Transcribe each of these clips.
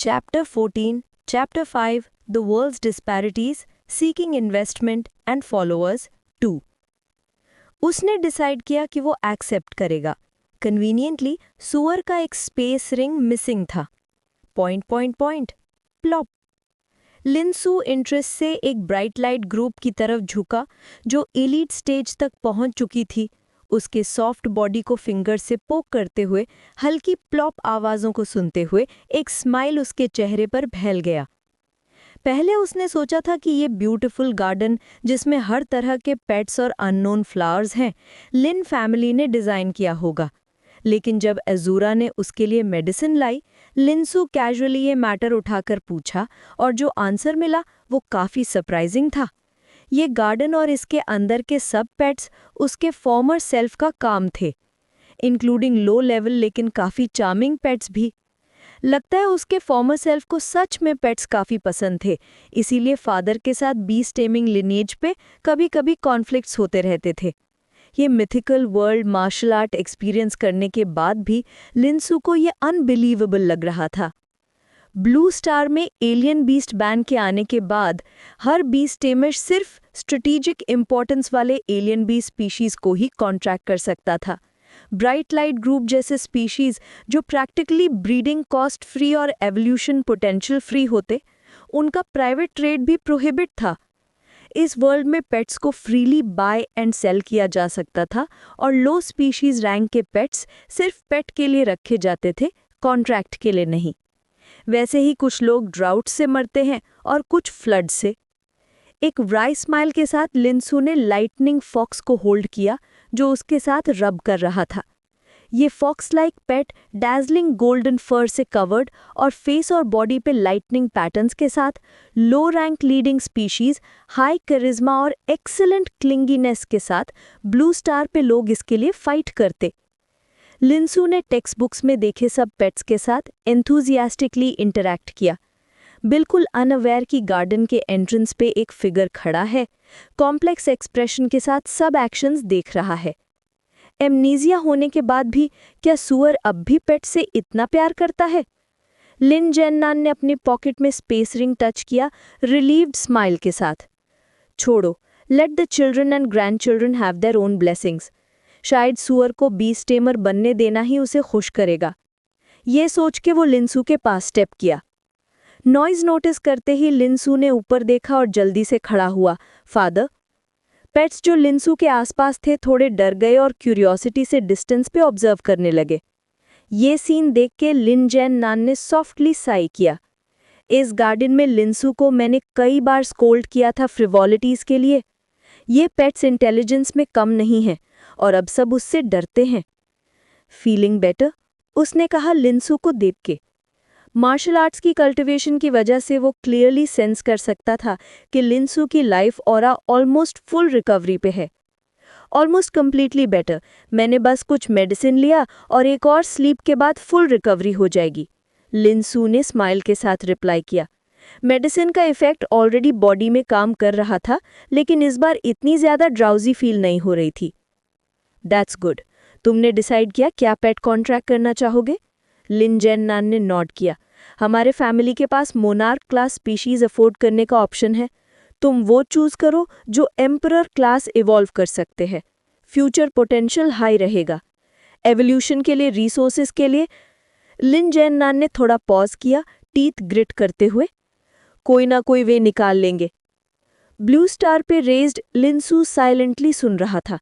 Chapter 14, Chapter 5, The World's Disparities, Seeking Investment and Followers 2। उसने decide किया कि वो एक्सेप्ट करेगा। कन्वीनियंटली सुअर का एक स्पेस रिंग मिसिंग था। प्लॉप। लिनसू इंटरेस्ट से एक ब्राइट लाइट ग्रुप की तरफ झुका जो एलीट स्टेज तक पहुंच चुकी थी। उसके सॉफ्ट बॉडी को फिंगर से पोक करते हुए, हल्की प्लॉप आवाज़ों को सुनते हुए एक स्माइल उसके चेहरे पर फैल गया। पहले उसने सोचा था कि ये ब्यूटीफुल गार्डन जिसमें हर तरह के पेट्स और अननोन फ्लावर्स हैं, लिन फैमिली ने डिज़ाइन किया होगा। लेकिन जब अजूरा ने उसके लिए मेडिसिन लाई, लिनसू कैजुअली ये मैटर उठाकर पूछा और जो आंसर मिला वो काफ़ी सरप्राइजिंग था। ये गार्डन और इसके अंदर के सब पेट्स उसके फॉर्मर सेल्फ का काम थे, इंक्लूडिंग लो लेवल लेकिन काफ़ी चार्मिंग पेट्स भी। लगता है उसके फॉर्मर सेल्फ को सच में पेट्स काफ़ी पसंद थे, इसीलिए फादर के साथ बीस टेमिंग लिनेज पे कभी-कभी कॉन्फ्लिक्ट्स होते रहते थे। ये mythical world martial art experience करने के बाद भी लिनसू को ये अनबिलीवेबल लग रहा था। ब्लू स्टार में एलियन बीस्ट बैन के आने के बाद हर बीस्ट टेमर सिर्फ स्ट्रेटेजिक इंपॉर्टेंस वाले एलियन बीस्ट स्पीशीज को ही कॉन्ट्रैक्ट कर सकता था। ब्राइट लाइट ग्रुप जैसे स्पीशीज जो प्रैक्टिकली ब्रीडिंग कॉस्ट फ्री और एवोल्यूशन पोटेंशियल फ्री होते, उनका प्राइवेट ट्रेड भी प्रोहिबिट था। इस वर्ल्ड में पेट्स को फ्रीली बाय एंड सेल किया जा सकता था और लो स्पीशीज रैंक के पेट्स सिर्फ पेट के लिए रखे जाते थे, कॉन्ट्रैक्ट के लिए नहीं। वैसे ही कुछ लोग ड्राउट से मरते हैं और कुछ फ्लड से। एक व्राई स्माइल के साथ लिनसू ने लाइटनिंग फॉक्स को होल्ड किया जो उसके साथ रब कर रहा था। ये फॉक्स लाइक पेट डैज़लिंग गोल्डन फर से कवर्ड और फेस और बॉडी पे लाइटनिंग पैटर्न्स के साथ, low rank leading species, high करिश्मा और एक्सीलेंट क्लिंगीनेस के साथ ब्लू स्टार पे लोग इसके लिए फाइट करते। लिनसू ने टेक्स्ट बुक्स में देखे सब पेट्स के साथ एंथुजियास्टिकली इंटरैक्ट किया, बिल्कुल अनअवेयर कि गार्डन के एंट्रेंस पे एक फिगर खड़ा है, कॉम्प्लेक्स एक्सप्रेशन के साथ सब एक्शंस देख रहा है। एमनीजिया होने के बाद भी क्या सुअर अब भी पेट से इतना प्यार करता है? लिन जेन्नान ने अपनी पॉकेट में स्पेस रिंग टच किया, रिलीव्ड स्माइल के साथ। छोड़ो, let the children and grand children have their own blessings. शायद सुअर को बीस्ट टेमर बनने देना ही उसे खुश करेगा। ये सोच के वो लिनसू के पास स्टेप किया। नॉइज नोटिस करते ही लिनसू ने ऊपर देखा और जल्दी से खड़ा हुआ। फादर। पेट्स जो लिनसू के आसपास थे थोड़े डर गए और क्यूरियोसिटी से डिस्टेंस पे ऑब्जर्व करने लगे। ये सीन देख के लिन जैन नान ने सॉफ्टली साई किया। इस गार्डन में लिनसू को मैंने कई बार स्कोल्ड किया था फ्रिवॉलिटीज के लिए। ये पेट्स इंटेलिजेंस में कम नहीं है और अब सब उससे डरते हैं। Feeling better? उसने कहा लिनसू को देख के। मार्शल आर्ट्स की कल्टिवेशन की वजह से वो क्लियरली सेंस कर सकता था कि लिनसू की life aura almost full recovery पे है। Almost completely better. मैंने बस कुछ मेडिसिन लिया और एक और स्लीप के बाद फुल रिकवरी हो जाएगी, लिनसू ने स्माइल के साथ रिप्लाई किया। मेडिसिन का इफेक्ट ऑलरेडी बॉडी में काम कर रहा था, लेकिन इस बार इतनी ज़्यादा ड्राउजी फील नहीं हो रही थी। That's good. तुमने डिसाइड किया क्या पेट कॉन्ट्रैक्ट करना चाहोगे? लिन जेन्नान ने नॉड किया। हमारे फैमिली के पास मोनार्क क्लास स्पीशीज अफोर्ड करने का ऑप्शन है। तुम वो चूज करो जो एम्परर क्लास इवॉल्व कर सकते हैं। फ्यूचर पोटेंशियल हाई रहेगा। एवोल्यूशन के लिए, रिसोर्सेज के लिए। लिन जेन्नान ने थोड़ा पॉज किया, टीथ ग्रिट करते हुए। कोई ना कोई वे निकाल लेंगे। ब्लू स्टार पे रेज्ड लिनसू साइलेंटली सुन रहा था,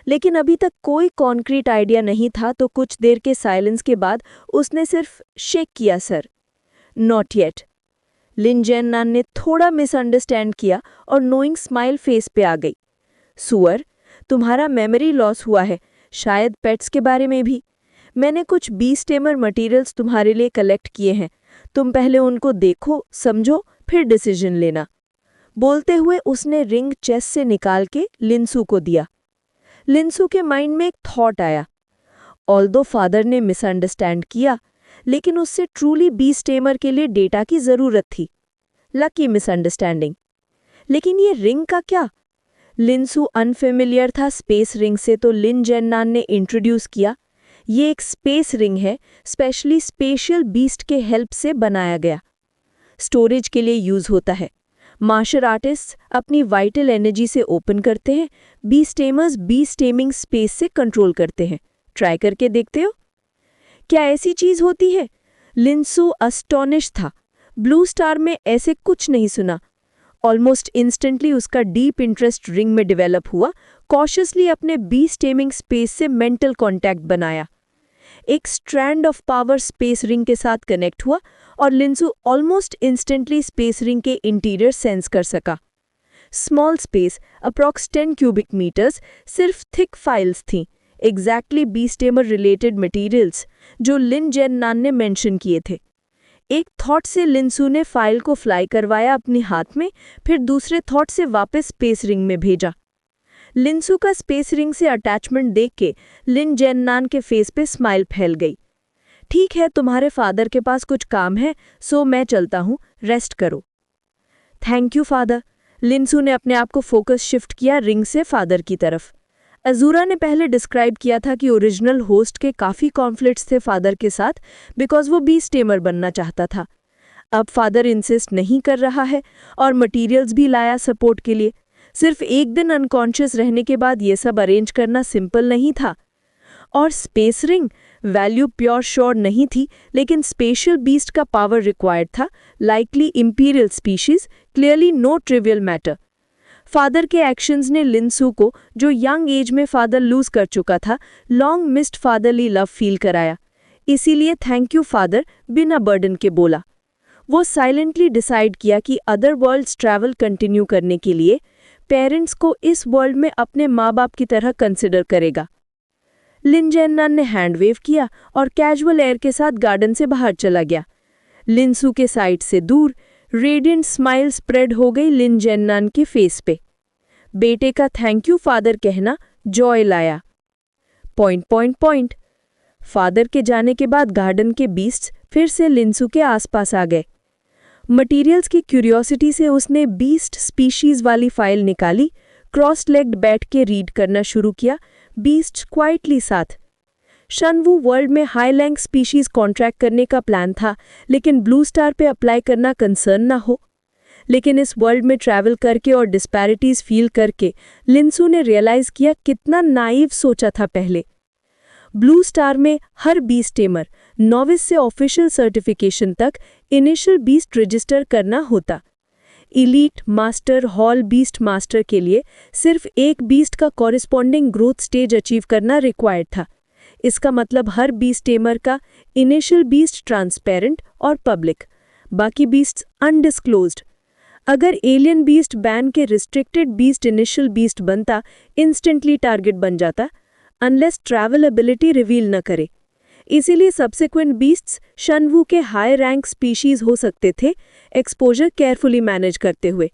लेकिन अभी तक कोई कॉन्क्रीट आइडिया नहीं था, तो कुछ देर के साइलेंस के बाद उसने सिर्फ शेक किया sir. Not yet. Lin Jennan ने थोड़ा मिसअंडरस्टैंड किया और नोइंग स्माइल फेस पे आ गई। सुअर, तुम्हारा मेमोरी लॉस हुआ है, शायद पेट्स के बारे में भी। मैंने कुछ बीस्ट टेमर मटेरियल्स तुम्हारे लिए कलेक्ट किए हैं, तुम पहले उनको देखो, समझो, फिर डिसीजन लेना। बोलते हुए उसने रिंग चेस्ट से निकाल के लिनसू को दिया। लिनसू के माइंड में एक थॉट आया। ऑल्दो फादर ने मिसअंडरस्टैंड किया, लेकिन उससे ट्रूली बीस्ट टेमर के लिए डेटा की ज़रूरत थी। Lucky misunderstanding. लेकिन ये रिंग का क्या? लिनसू अनफेमिलियर था स्पेस रिंग से, तो लिन जेन्नान ने इंट्रोड्यूस किया। ये एक स्पेस रिंग है, स्पेशली स्पेशियल बीस्ट के हेल्प से बनाया गया। स्टोरेज के लिए यूज होता है। मार्शल आर्टिस्ट अपनी वाइटल एनर्जी से ओपन करते हैं, beast tamers beast taming space से कंट्रोल करते हैं। ट्राई करके देखते हो? क्या ऐसी चीज होती है? लिंसू अस्टॉनिश था। ब्लू स्टार में ऐसे कुछ नहीं सुना। ऑलमोस्ट इंस्टेंटली उसका डीप इंटरेस्ट रिंग में डेवलप हुआ, कॉशियसली अपने बीस्ट टेमिंग स्पेस से मेंटल कांटेक्ट बनाया। एक strand of power space ring के साथ कनेक्ट हुआ और Linsu almost instantly space ring के इंटीरियर सेंस कर सका। Small space, approx 10 cubic metres, सिर्फ थिक फाइल्स थीं, एग्जैक्टली बीस्टेमर रिलेटेड मटेरियल्स जो लिन जेन्नान ने मेंशन किए थे। एक थॉट से लिंसू ने फाइल को फ्लाई करवाया अपने हाथ में, फिर दूसरे थॉट से वापस स्पेस रिंग में भेजा। लिंसू का स्पेस रिंग से अटैचमेंट देख के लिन जेन्नान के फेस पे स्माइल फैल गई। ठीक है, तुम्हारे फादर के पास कुछ काम है, सो मैं चलता हूँ, रेस्ट करो। Thank you father. लिंसू ने अपने आप को फोकस शिफ्ट किया रिंग से फादर की तरफ। अजूरा ने पहले डिस्क्राइब किया था कि ओरिजिनल होस्ट के काफ़ी कॉन्फ्लिक्ट्स थे फादर के साथ, बिकॉज वो बीस्ट टेमर बनना चाहता था। अब फादर इंसिस्ट नहीं कर रहा है और मटेरियल्स भी लाया सपोर्ट के लिए। सिर्फ एक दिन अनकॉन्शियस रहने के बाद ये सब अरेंज करना सिंपल नहीं था। और space ring value pure sure नहीं थी, लेकिन स्पेशल बीस्ट का पावर रिक्वायर्ड था, likely imperial species, clearly no trivial matter. Father के एक्शंस ने लिंसू को, जो यंग एज में फादर लूज कर चुका था, long missed fatherly love feel कराया। इसीलिए थैंक यू फादर बिना बर्डन के बोला। वो साइलेंटली डिसाइड किया कि अदर वर्ल्ड्स ट्रैवल कंटिन्यू करने के लिए पेरेंट्स को इस वर्ल्ड में अपने माँ बाप की तरह कंसिडर करेगा। लिन जेन्नान ने हैंड वेव किया और कैजुअल एयर के साथ गार्डन से बाहर चला गया। लिंसू के साइड से दूर रेडिएंट स्माइल स्प्रेड हो गई लिन जेन्नान के फेस पे। बेटे का थैंक यू फादर कहना जॉय लाया। पॉइंट। फादर के जाने के बाद गार्डन के बीस्ट्स फिर से लिंसू के आसपास आ गए। मटेरियल्स की क्यूरियोसिटी से उसने बीस्ट स्पीशीज वाली फाइल निकाली, क्रॉस लेग्ड बैठ के रीड करना शुरू किया, बीस्ट क्वाइटली साथ। शनवू वर्ल्ड में हाई लैंग स्पीशीज कॉन्ट्रैक्ट करने का प्लान था, लेकिन ब्लू स्टार पे अप्लाई करना कंसर्न ना हो। लेकिन इस वर्ल्ड में ट्रैवल करके और डिस्पैरिटीज फील करके लिंसू ने रियलाइज किया कितना नाइव सोचा था पहले। ब्लू स्टार में हर बीस्ट टेमर, नॉविस से ऑफिशियल सर्टिफिकेशन तक, इनिशियल बीस्ट रजिस्टर करना होता। Elite, master, hall beast master के लिए सिर्फ एक बीस्ट का कॉरिस्पॉन्डिंग ग्रोथ स्टेज अचीव करना रिक्वायर्ड था। इसका मतलब हर बीस्ट टेमर का इनिशियल बीस्ट ट्रांसपेरेंट और पब्लिक, बाकी बीस्ट्स अनडिस्क्लोज्ड। अगर एलियन बीस्ट बैन के रिस्ट्रिक्टेड बीस्ट इनिशियल बीस्ट बनता, इंस्टेंटली टारगेट बन जाता, अनलेस ट्रैवल एबिलिटी रिवील न करे। इसीलिए सब्सिक्वेंट बीस्ट्स शनवू के हाई रैंक स्पीशीज हो सकते थे, एक्सपोजर केयरफुली मैनेज करते हुए।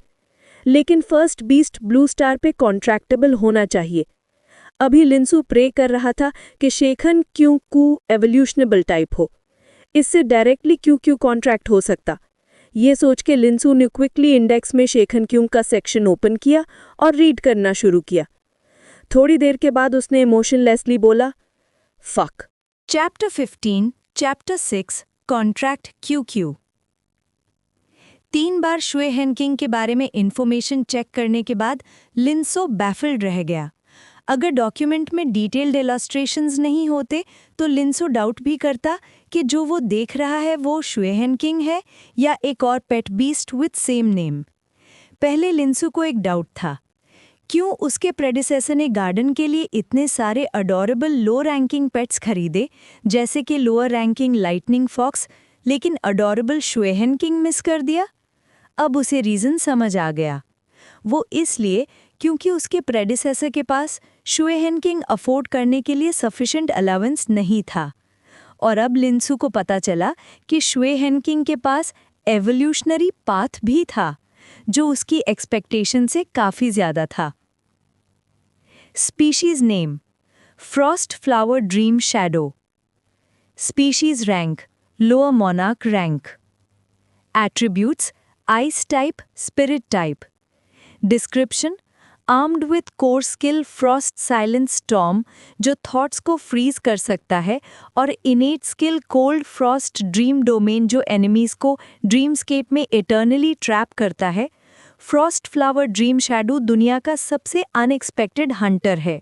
लेकिन फर्स्ट बीस्ट ब्लू स्टार पे कॉन्ट्रैक्टेबल होना चाहिए। अभी लिंसू प्रे कर रहा था कि शेखन क्यू कू एवोल्यूशनेबल टाइप हो, इससे डायरेक्टली क्यू कॉन्ट्रैक्ट हो सकता। ये सोच के लिंसू ने क्विकली इंडेक्स में शेखन क्यू का सेक्शन ओपन किया और रीड करना शुरू किया। थोड़ी देर के बाद उसने इमोशनलेसली बोला, fuck. Chapter 15, chapter 6, contract Q. 3 बार शुए हेनकिंग के बारे में इंफॉर्मेशन चेक करने के बाद लिंसो बैफल्ड रह गया। अगर डॉक्यूमेंट में डिटेल्ड इलस्ट्रेशंस नहीं होते तो लिंसो डाउट भी करता कि जो वो देख रहा है वो शुए हेनकिंग है या एक और पेट बीस्ट विद सेम नेम। पहले लिंसो को एक डाउट था, क्यों उसके प्रेडिसेसर ने गार्डन के लिए इतने सारे अडोरेबल लो रैंकिंग पेट्स खरीदे, जैसे कि लोअर रैंकिंग लाइटनिंग फॉक्स, लेकिन अडोरेबल शुए हेनकिंग मिस कर दिया। अब उसे रीज़न समझ आ गया। वो इसलिए क्योंकि उसके प्रेडिसेसर के पास शुए हेनकिंग अफोर्ड करने के लिए सफिशिएंट अलाउंस नहीं था। और अब लिंसू को पता चला कि शुए हेनकिंग के पास एवोल्यूशनरी पाथ भी था, जो उसकी एक्सपेक्टेशन से काफ़ी ज़्यादा था। Species name Frost flower dream shadow. Species rank lower monarch rank. Attributes ice type, spirit type. Description armed with core skill Frost silence storm, जो थॉट्स को फ्रीज कर सकता है, और इनेट skill cold Frost dream domain, जो enemies को ड्रीमस्केप में eternally trap करता है। फ्रॉस्ट फ्लावर ड्रीम शैडो दुनिया का सबसे अनएक्सपेक्टेड हंटर है।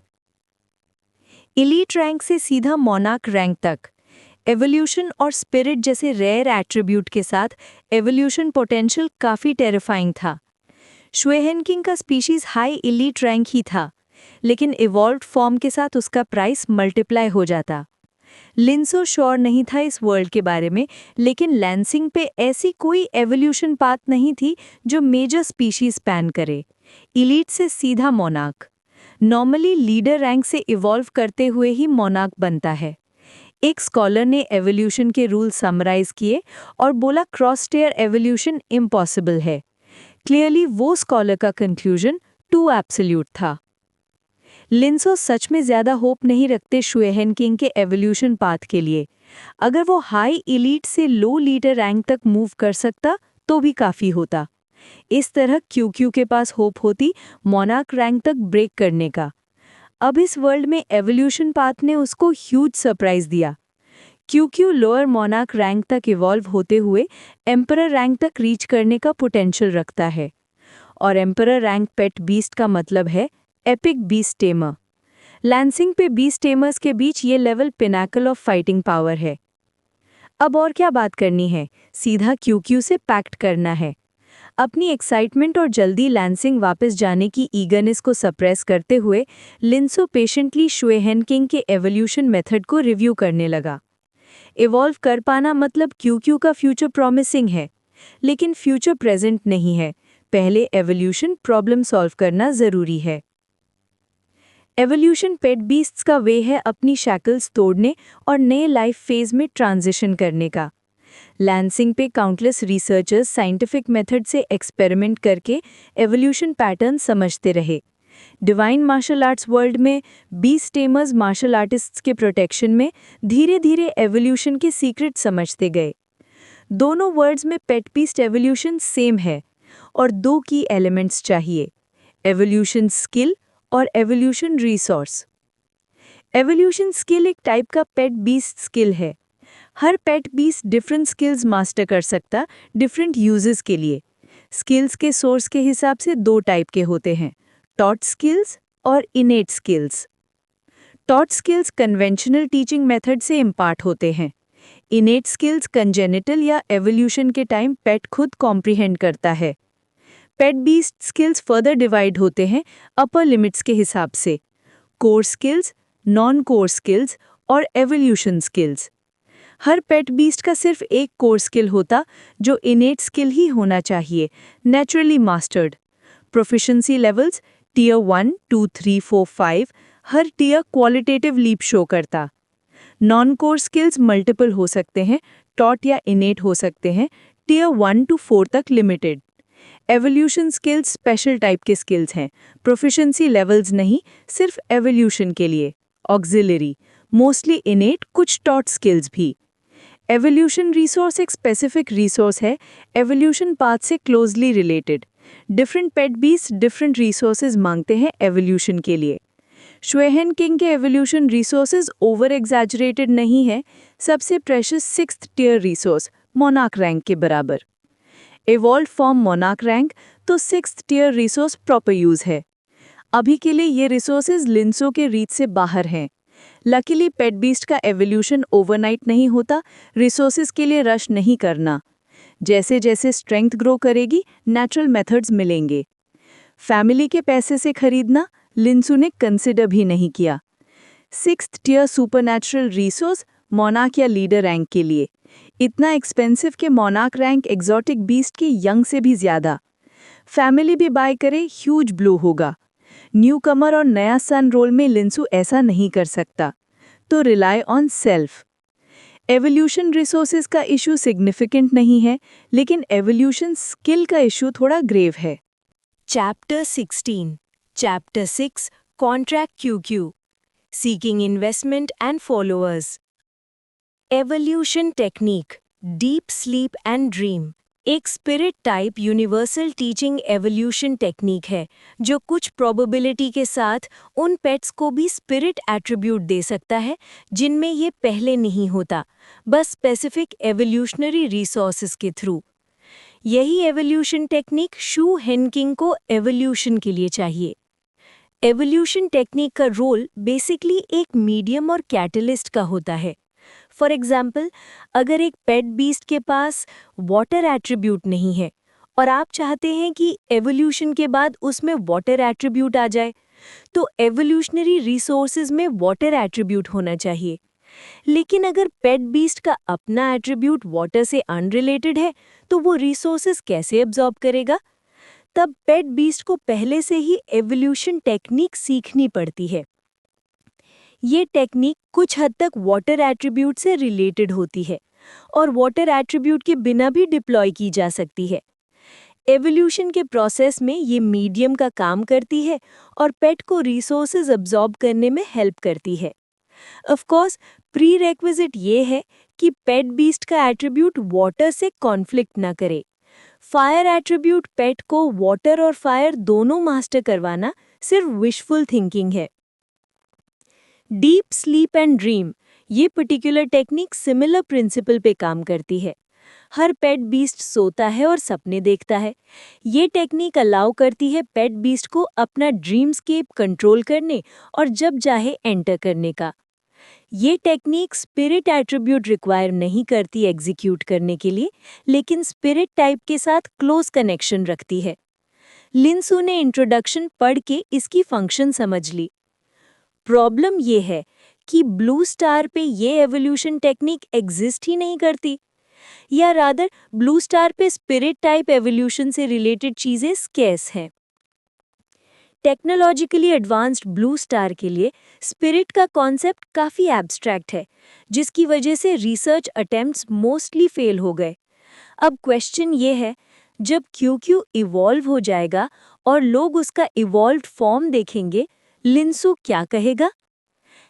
इलीट रैंक से सीधा मोनार्क रैंक तक। एवोल्यूशन और स्पिरिट जैसे रेयर एट्रीब्यूट के साथ एवोल्यूशन पोटेंशियल काफ़ी टेरिफाइंग था। श्वेहेनकिंग का स्पीशीज हाई इलीट रैंक ही था, लेकिन इवॉल्व्ड फॉर्म के साथ उसका प्राइस मल्टीप्लाई हो जाता। लिंसो श्योर नहीं था इस वर्ल्ड के बारे में, लेकिन लैंसिंग पे ऐसी कोई एवोल्यूशन पाथ नहीं थी जो मेजर स्पीशीज स्पैन करे। इलीट से सीधा मोनार्क। नॉर्मली लीडर रैंक से इवॉल्व करते हुए ही मोनार्क बनता है। एक स्कॉलर ने एवोल्यूशन के रूल समराइज किए और बोला क्रॉस टेयर एवोल्यूशन इम्पॉसिबल है। क्लियरली वो स्कॉलर का कंक्लूजन टू एब्सोल्यूट था। लिंसो सच में ज्यादा होप नहीं रखते श्वेहेनकिंग के एवोल्यूशन पाथ के लिए। अगर वो हाई इलीट से लो लीडर रैंक तक मूव कर सकता तो भी काफ़ी होता। इस तरह क्यूक्यू के पास होप होती मोनार्क रैंक तक ब्रेक करने का। अब इस वर्ल्ड में एवोल्यूशन पाथ ने उसको ह्यूज सरप्राइज दिया। क्यूक्यू लोअर मोनार्क रैंक तक इवॉल्व होते हुए एम्परर रैंक तक रीच करने का पोटेंशियल रखता है। और एम्परर रैंक पेट बीस्ट का मतलब है एपिक बीस्ट टेमर। लैंसिंग पे बीस्ट टेमर्स के बीच ये level Pinnacle of fighting power है। अब और क्या बात करनी है, सीधा क्यूक्यू से पैक्ट करना है। अपनी एक्साइटमेंट और जल्दी लैंसिंग वापस जाने की ईगरनेस को सप्रेस करते हुए लिंसो पेशेंटली श्वेहेनकिंग के एवोल्यूशन मेथड को रिव्यू करने लगा। इवॉल्व कर पाना मतलब क्यूक्यू का फ्यूचर प्रॉमिसिंग है, लेकिन फ्यूचर प्रेजेंट नहीं है। पहले एवोल्यूशन प्रॉब्लम सॉल्व करना जरूरी है। एवोल्यूशन पेट बीस्ट्स का वे है अपनी शैकल्स तोड़ने और नए लाइफ फेज में ट्रांजिशन करने का। लैंसिंग पे काउंटलेस रिसर्चर्स साइंटिफिक मेथड से एक्सपेरिमेंट करके एवोल्यूशन पैटर्न समझते रहे। डिवाइन मार्शल आर्ट्स वर्ल्ड में बीस्ट टेमर्स मार्शल आर्टिस्ट्स के प्रोटेक्शन में धीरे धीरे एवोल्यूशन के सीक्रेट समझते गए। दोनों वर्ड्स में पेट बीस्ट एवोल्यूशन सेम है और दो की एलिमेंट्स चाहिए, एवोल्यूशन स्किल और एवोल्यूशन रिसोर्स। एवोल्यूशन स्किल एक टाइप का पेट बीस्ट स्किल है। हर पेट बीस्ट डिफरेंट स्किल्स मास्टर कर सकता डिफरेंट यूजेस के लिए। स्किल्स के सोर्स के हिसाब से दो टाइप के होते हैं, टॉट स्किल्स और इनेट skills. Taught skills conventional teaching method से इम्पार्ट होते हैं। इनेट स्किल्स कंजेनिटल या एवोल्यूशन के टाइम पेट खुद कॉम्प्रिहेंड करता है। पेट बीस्ट स्किल्स फर्दर डिवाइड होते हैं अपर लिमिट्स के हिसाब से, core skills, non core skills और एवोल्यूशन स्किल्स। हर पेट बीस्ट का सिर्फ एक कोर स्किल होता जो इनेट स्किल ही होना चाहिए, naturally mastered. Proficiency levels tier 1, 2, 3, 4, 5, हर टियर क्वालिटेटिव लीप शो करता। नॉन कोर स्किल्स मल्टीपल हो सकते हैं, टॉट या इनेट हो सकते हैं, टियर 1 to 4 तक limited. Evolution skills special type के स्किल्स हैं, प्रोफिशिएंसी लेवल्स नहीं, सिर्फ एवोल्यूशन के लिए, ऑक्सिलरी, मोस्टली इनेट, कुछ टॉट स्किल्स भी। एवोल्यूशन रिसोर्स एक स्पेसिफिक रिसोर्स है, एवोल्यूशन पाथ से क्लोजली रिलेटेड। डिफरेंट पेट बीस्ट डिफरेंट रिसोर्सेज मांगते हैं एवोल्यूशन के लिए। श्वेहेनकिंग के एवोल्यूशन रिसोर्सेज ओवर एग्जैजरेटेड नहीं है, सबसे precious 6th tier resource monarch rank के बराबर। इवॉल्व फॉर्म मोनार्क रैंक तो 6th tier resource proper use है। अभी के लिए ये रिसोर्सेज लिंसो के रीच से बाहर हैं। लकीली पेट बीस्ट का एवोल्यूशन ओवरनाइट नहीं होता, रिसोर्सेज के लिए रश नहीं करना। जैसे जैसे स्ट्रेंथ ग्रो करेगी नेचुरल मेथड्स मिलेंगे। फैमिली के पैसे से खरीदना लिंसो ने कंसिडर भी नहीं किया। 6th tier supernatural resource monarch या लीडर रैंक के लिए इतना एक्सपेंसिव के मोनार्क रैंक एग्जॉटिक बीस्ट के यंग से भी ज्यादा। फैमिली भी बाय करे ह्यूज ब्लो होगा। न्यू कमर और नया सन रोल में लिंसो ऐसा नहीं कर सकता, तो rely on self. Evolution resources का इशू सिग्निफिकेंट नहीं है, लेकिन एवोल्यूशन स्किल का इशू थोड़ा ग्रेव है। Chapter 16, Chapter 6, Contract QQ, Seeking Investment and Followers. Evolution Technique, Deep Sleep and Dream, एक spirit type universal teaching evolution technique है जो कुछ प्रोबेबिलिटी के साथ उन पेट्स को भी स्पिरिट एट्रीब्यूट दे सकता है जिनमें ये पहले नहीं होता, बस स्पेसिफिक एवोल्यूशनरी रिसोर्सेज के थ्रू। यही एवोल्यूशन टेक्निक शू हेनकिंग को एवोल्यूशन के लिए चाहिए। एवोल्यूशन टेक्निक का रोल बेसिकली एक मीडियम और कैटलिस्ट का होता है। फॉर एग्जाम्पल, अगर एक पेट बीस्ट के पास वाटर एट्रीब्यूट नहीं है और आप चाहते हैं कि एवोल्यूशन के बाद उसमें वाटर एट्रीब्यूट आ जाए, तो एवोल्यूशनरी रिसोर्सेज में वाटर एट्रीब्यूट होना चाहिए। लेकिन अगर पेट बीस्ट का अपना एट्रीब्यूट वाटर से अनरिलेटेड है, तो वो रिसोर्सेज कैसे एब्जॉर्ब करेगा? तब पेट बीस्ट को पहले से ही एवोल्यूशन टेक्निक सीखनी पड़ती है। ये टेक्निक कुछ हद तक वाटर एट्रीब्यूट से रिलेटेड होती है और वाटर एट्रीब्यूट के बिना भी डिप्लॉय की जा सकती है। एवोल्यूशन के प्रोसेस में ये मीडियम का काम करती है और पेट को रिसोर्सेज अब्जॉर्ब करने में हेल्प करती है। ऑफ कोर्स, प्री रेक्विजिट ये है कि पेट बीस्ट का एट्रीब्यूट वाटर से कॉन्फ्लिक्ट ना करे। फायर एट्रीब्यूट पेट को वाटर और फायर दोनों मास्टर करवाना सिर्फ विशफुल थिंकिंग है। डीप स्लीप एंड ड्रीम, ये पर्टिकुलर टेक्निक सिमिलर प्रिंसिपल पे काम करती है। हर पेट बीस्ट सोता है और सपने देखता है। ये टेक्निक अलाउ करती है पेट बीस्ट को अपना ड्रीमस्केप कंट्रोल करने और जब चाहे एंटर करने का। ये टेक्निक स्पिरिट एट्रीब्यूट रिक्वायर नहीं करती एग्जीक्यूट करने के लिए, लेकिन स्पिरिट टाइप के साथ क्लोज कनेक्शन रखती है। लिंसू ने इंट्रोडक्शन पढ़ के इसकी फंक्शन समझ ली। प्रॉब्लम ये है कि ब्लू स्टार पे ये एवोल्यूशन टेक्निक एग्जिस्ट ही नहीं करती, या रादर ब्लू स्टार पे स्पिरिट टाइप एवोल्यूशन से रिलेटेड चीजें स्केर्स हैं। टेक्नोलॉजिकली एडवांस्ड ब्लू स्टार के लिए स्पिरिट का कॉन्सेप्ट काफ़ी एब्स्ट्रैक्ट है, जिसकी वजह से रिसर्च अटेम्प्ट्स मोस्टली फेल हो गए। अब क्वेश्चन ये है, जब क्यू इवॉल्व हो जाएगा और लोग उसका इवॉल्व्ड फॉर्म देखेंगे, लिंसू क्या कहेगा?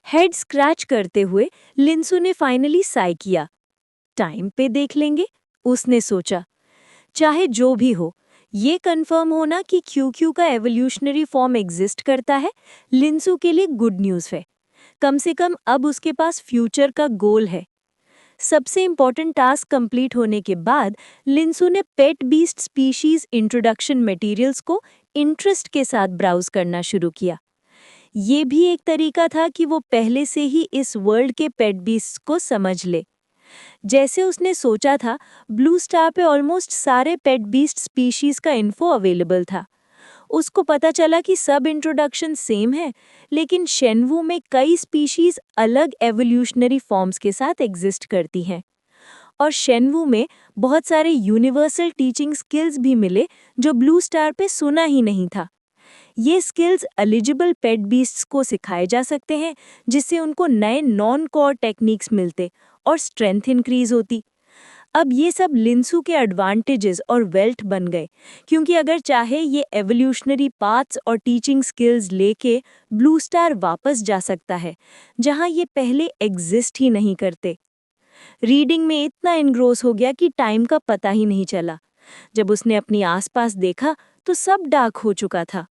हेड स्क्रैच करते हुए लिंसू ने फाइनली साई किया। टाइम पे देख लेंगे, उसने सोचा। चाहे जो भी हो, ये कंफर्म होना कि क्यू का एवोल्यूशनरी फॉर्म एग्जिस्ट करता है, लिंसू के लिए गुड न्यूज़ है। कम से कम अब उसके पास फ्यूचर का गोल है। सबसे इम्पोर्टेंट टास्क कंप्लीट होने के बाद लिंसू ने पेट बीस्ट स्पीशीज इंट्रोडक्शन मटेरियल्स को इंटरेस्ट के साथ ब्राउज करना शुरू किया। ये भी एक तरीका था कि वो पहले से ही इस वर्ल्ड के पेट बीस्ट को समझ ले। जैसे उसने सोचा था, ब्लू स्टार पे ऑलमोस्ट सारे पेट बीस्ट स्पीशीज का इन्फो अवेलेबल था। उसको पता चला कि सब इंट्रोडक्शन सेम है, लेकिन शेनवू में कई स्पीशीज अलग एवोल्यूशनरी फॉर्म्स के साथ एग्जिस्ट करती हैं। और शेनवू में बहुत सारे यूनिवर्सल टीचिंग स्किल्स भी मिले जो ब्लू स्टार पे सुना ही नहीं था। ये स्किल्स एलिजिबल पेट बीस्ट्स को सिखाए जा सकते हैं, जिससे उनको नए नॉन कोर टेक्निक्स मिलते और स्ट्रेंथ इंक्रीज होती। अब ये सब लिंसू के एडवांटेजेस और वेल्थ बन गए, क्योंकि अगर चाहे ये एवोल्यूशनरी पाथ्स और टीचिंग स्किल्स लेके ब्लू स्टार वापस जा सकता है, जहां ये पहले एग्जिस्ट ही नहीं करते। रीडिंग में इतना इनग्रोस हो गया कि टाइम का पता ही नहीं चला। जब उसने अपनी आसपास देखा तो सब डार्क हो चुका था।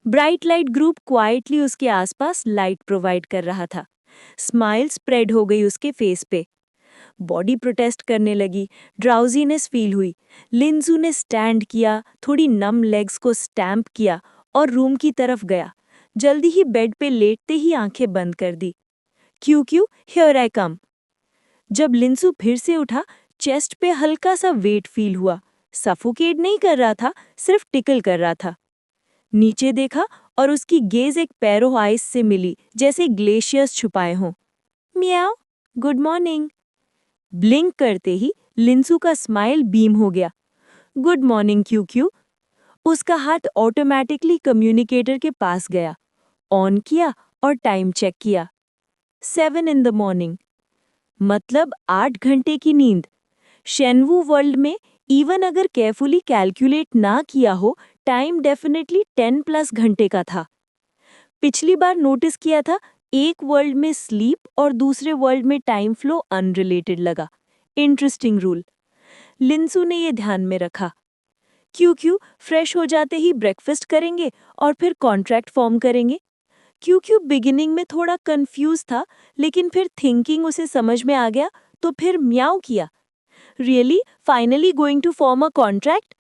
ब्राइट लाइट ग्रुप क्वाइटली उसके आसपास लाइट प्रोवाइड कर रहा था। स्माइल स्प्रेड हो गई उसके फेस पे। बॉडी प्रोटेस्ट करने लगी, ड्राउजीनेस फील हुई। लिंसू ने स्टैंड किया, थोड़ी नम लेग्स को स्टैम्प किया और रूम की तरफ गया। जल्दी ही बेड पे लेटते ही आंखें बंद कर दी। क्यू हियर आई कम। जब लिंसू फिर से उठा, चेस्ट पे हल्का सा वेट फील हुआ। सफोकेट नहीं कर रहा था, सिर्फ टिकल कर रहा था। नीचे देखा और उसकी गेज एक पैरो आइस से मिली, जैसे ग्लेशियर्स छुपाए हों। Miao, good morning. ब्लिंक करते ही लिंसू का स्माइल बीम हो गया। Good morning Q. उसका हाथ ऑटोमेटिकली कम्युनिकेटर के पास गया, ऑन किया और टाइम चेक किया। 7 in the morning, मतलब 8 घंटे की नींद। शेनवू वर्ल्ड में इवन अगर केयरफुली कैलकुलेट ना किया हो, टाइम डेफिनेटली 10+ घंटे का था। पिछली बार नोटिस किया था, एक वर्ल्ड में स्लीप और दूसरे वर्ल्ड में टाइम फ्लो अनरिलेटेड लगा। Interesting rule. लिंसू ने ये ध्यान में रखा। क्यों फ्रेश हो जाते ही ब्रेकफास्ट करेंगे और फिर कॉन्ट्रैक्ट फॉर्म करेंगे। क्यों बिगिनिंग में थोड़ा कंफ्यूज था, लेकिन फिर थिंकिंग उसे समझ में आ गया तो फिर म्याऊ किया। Really finally going to form a contract?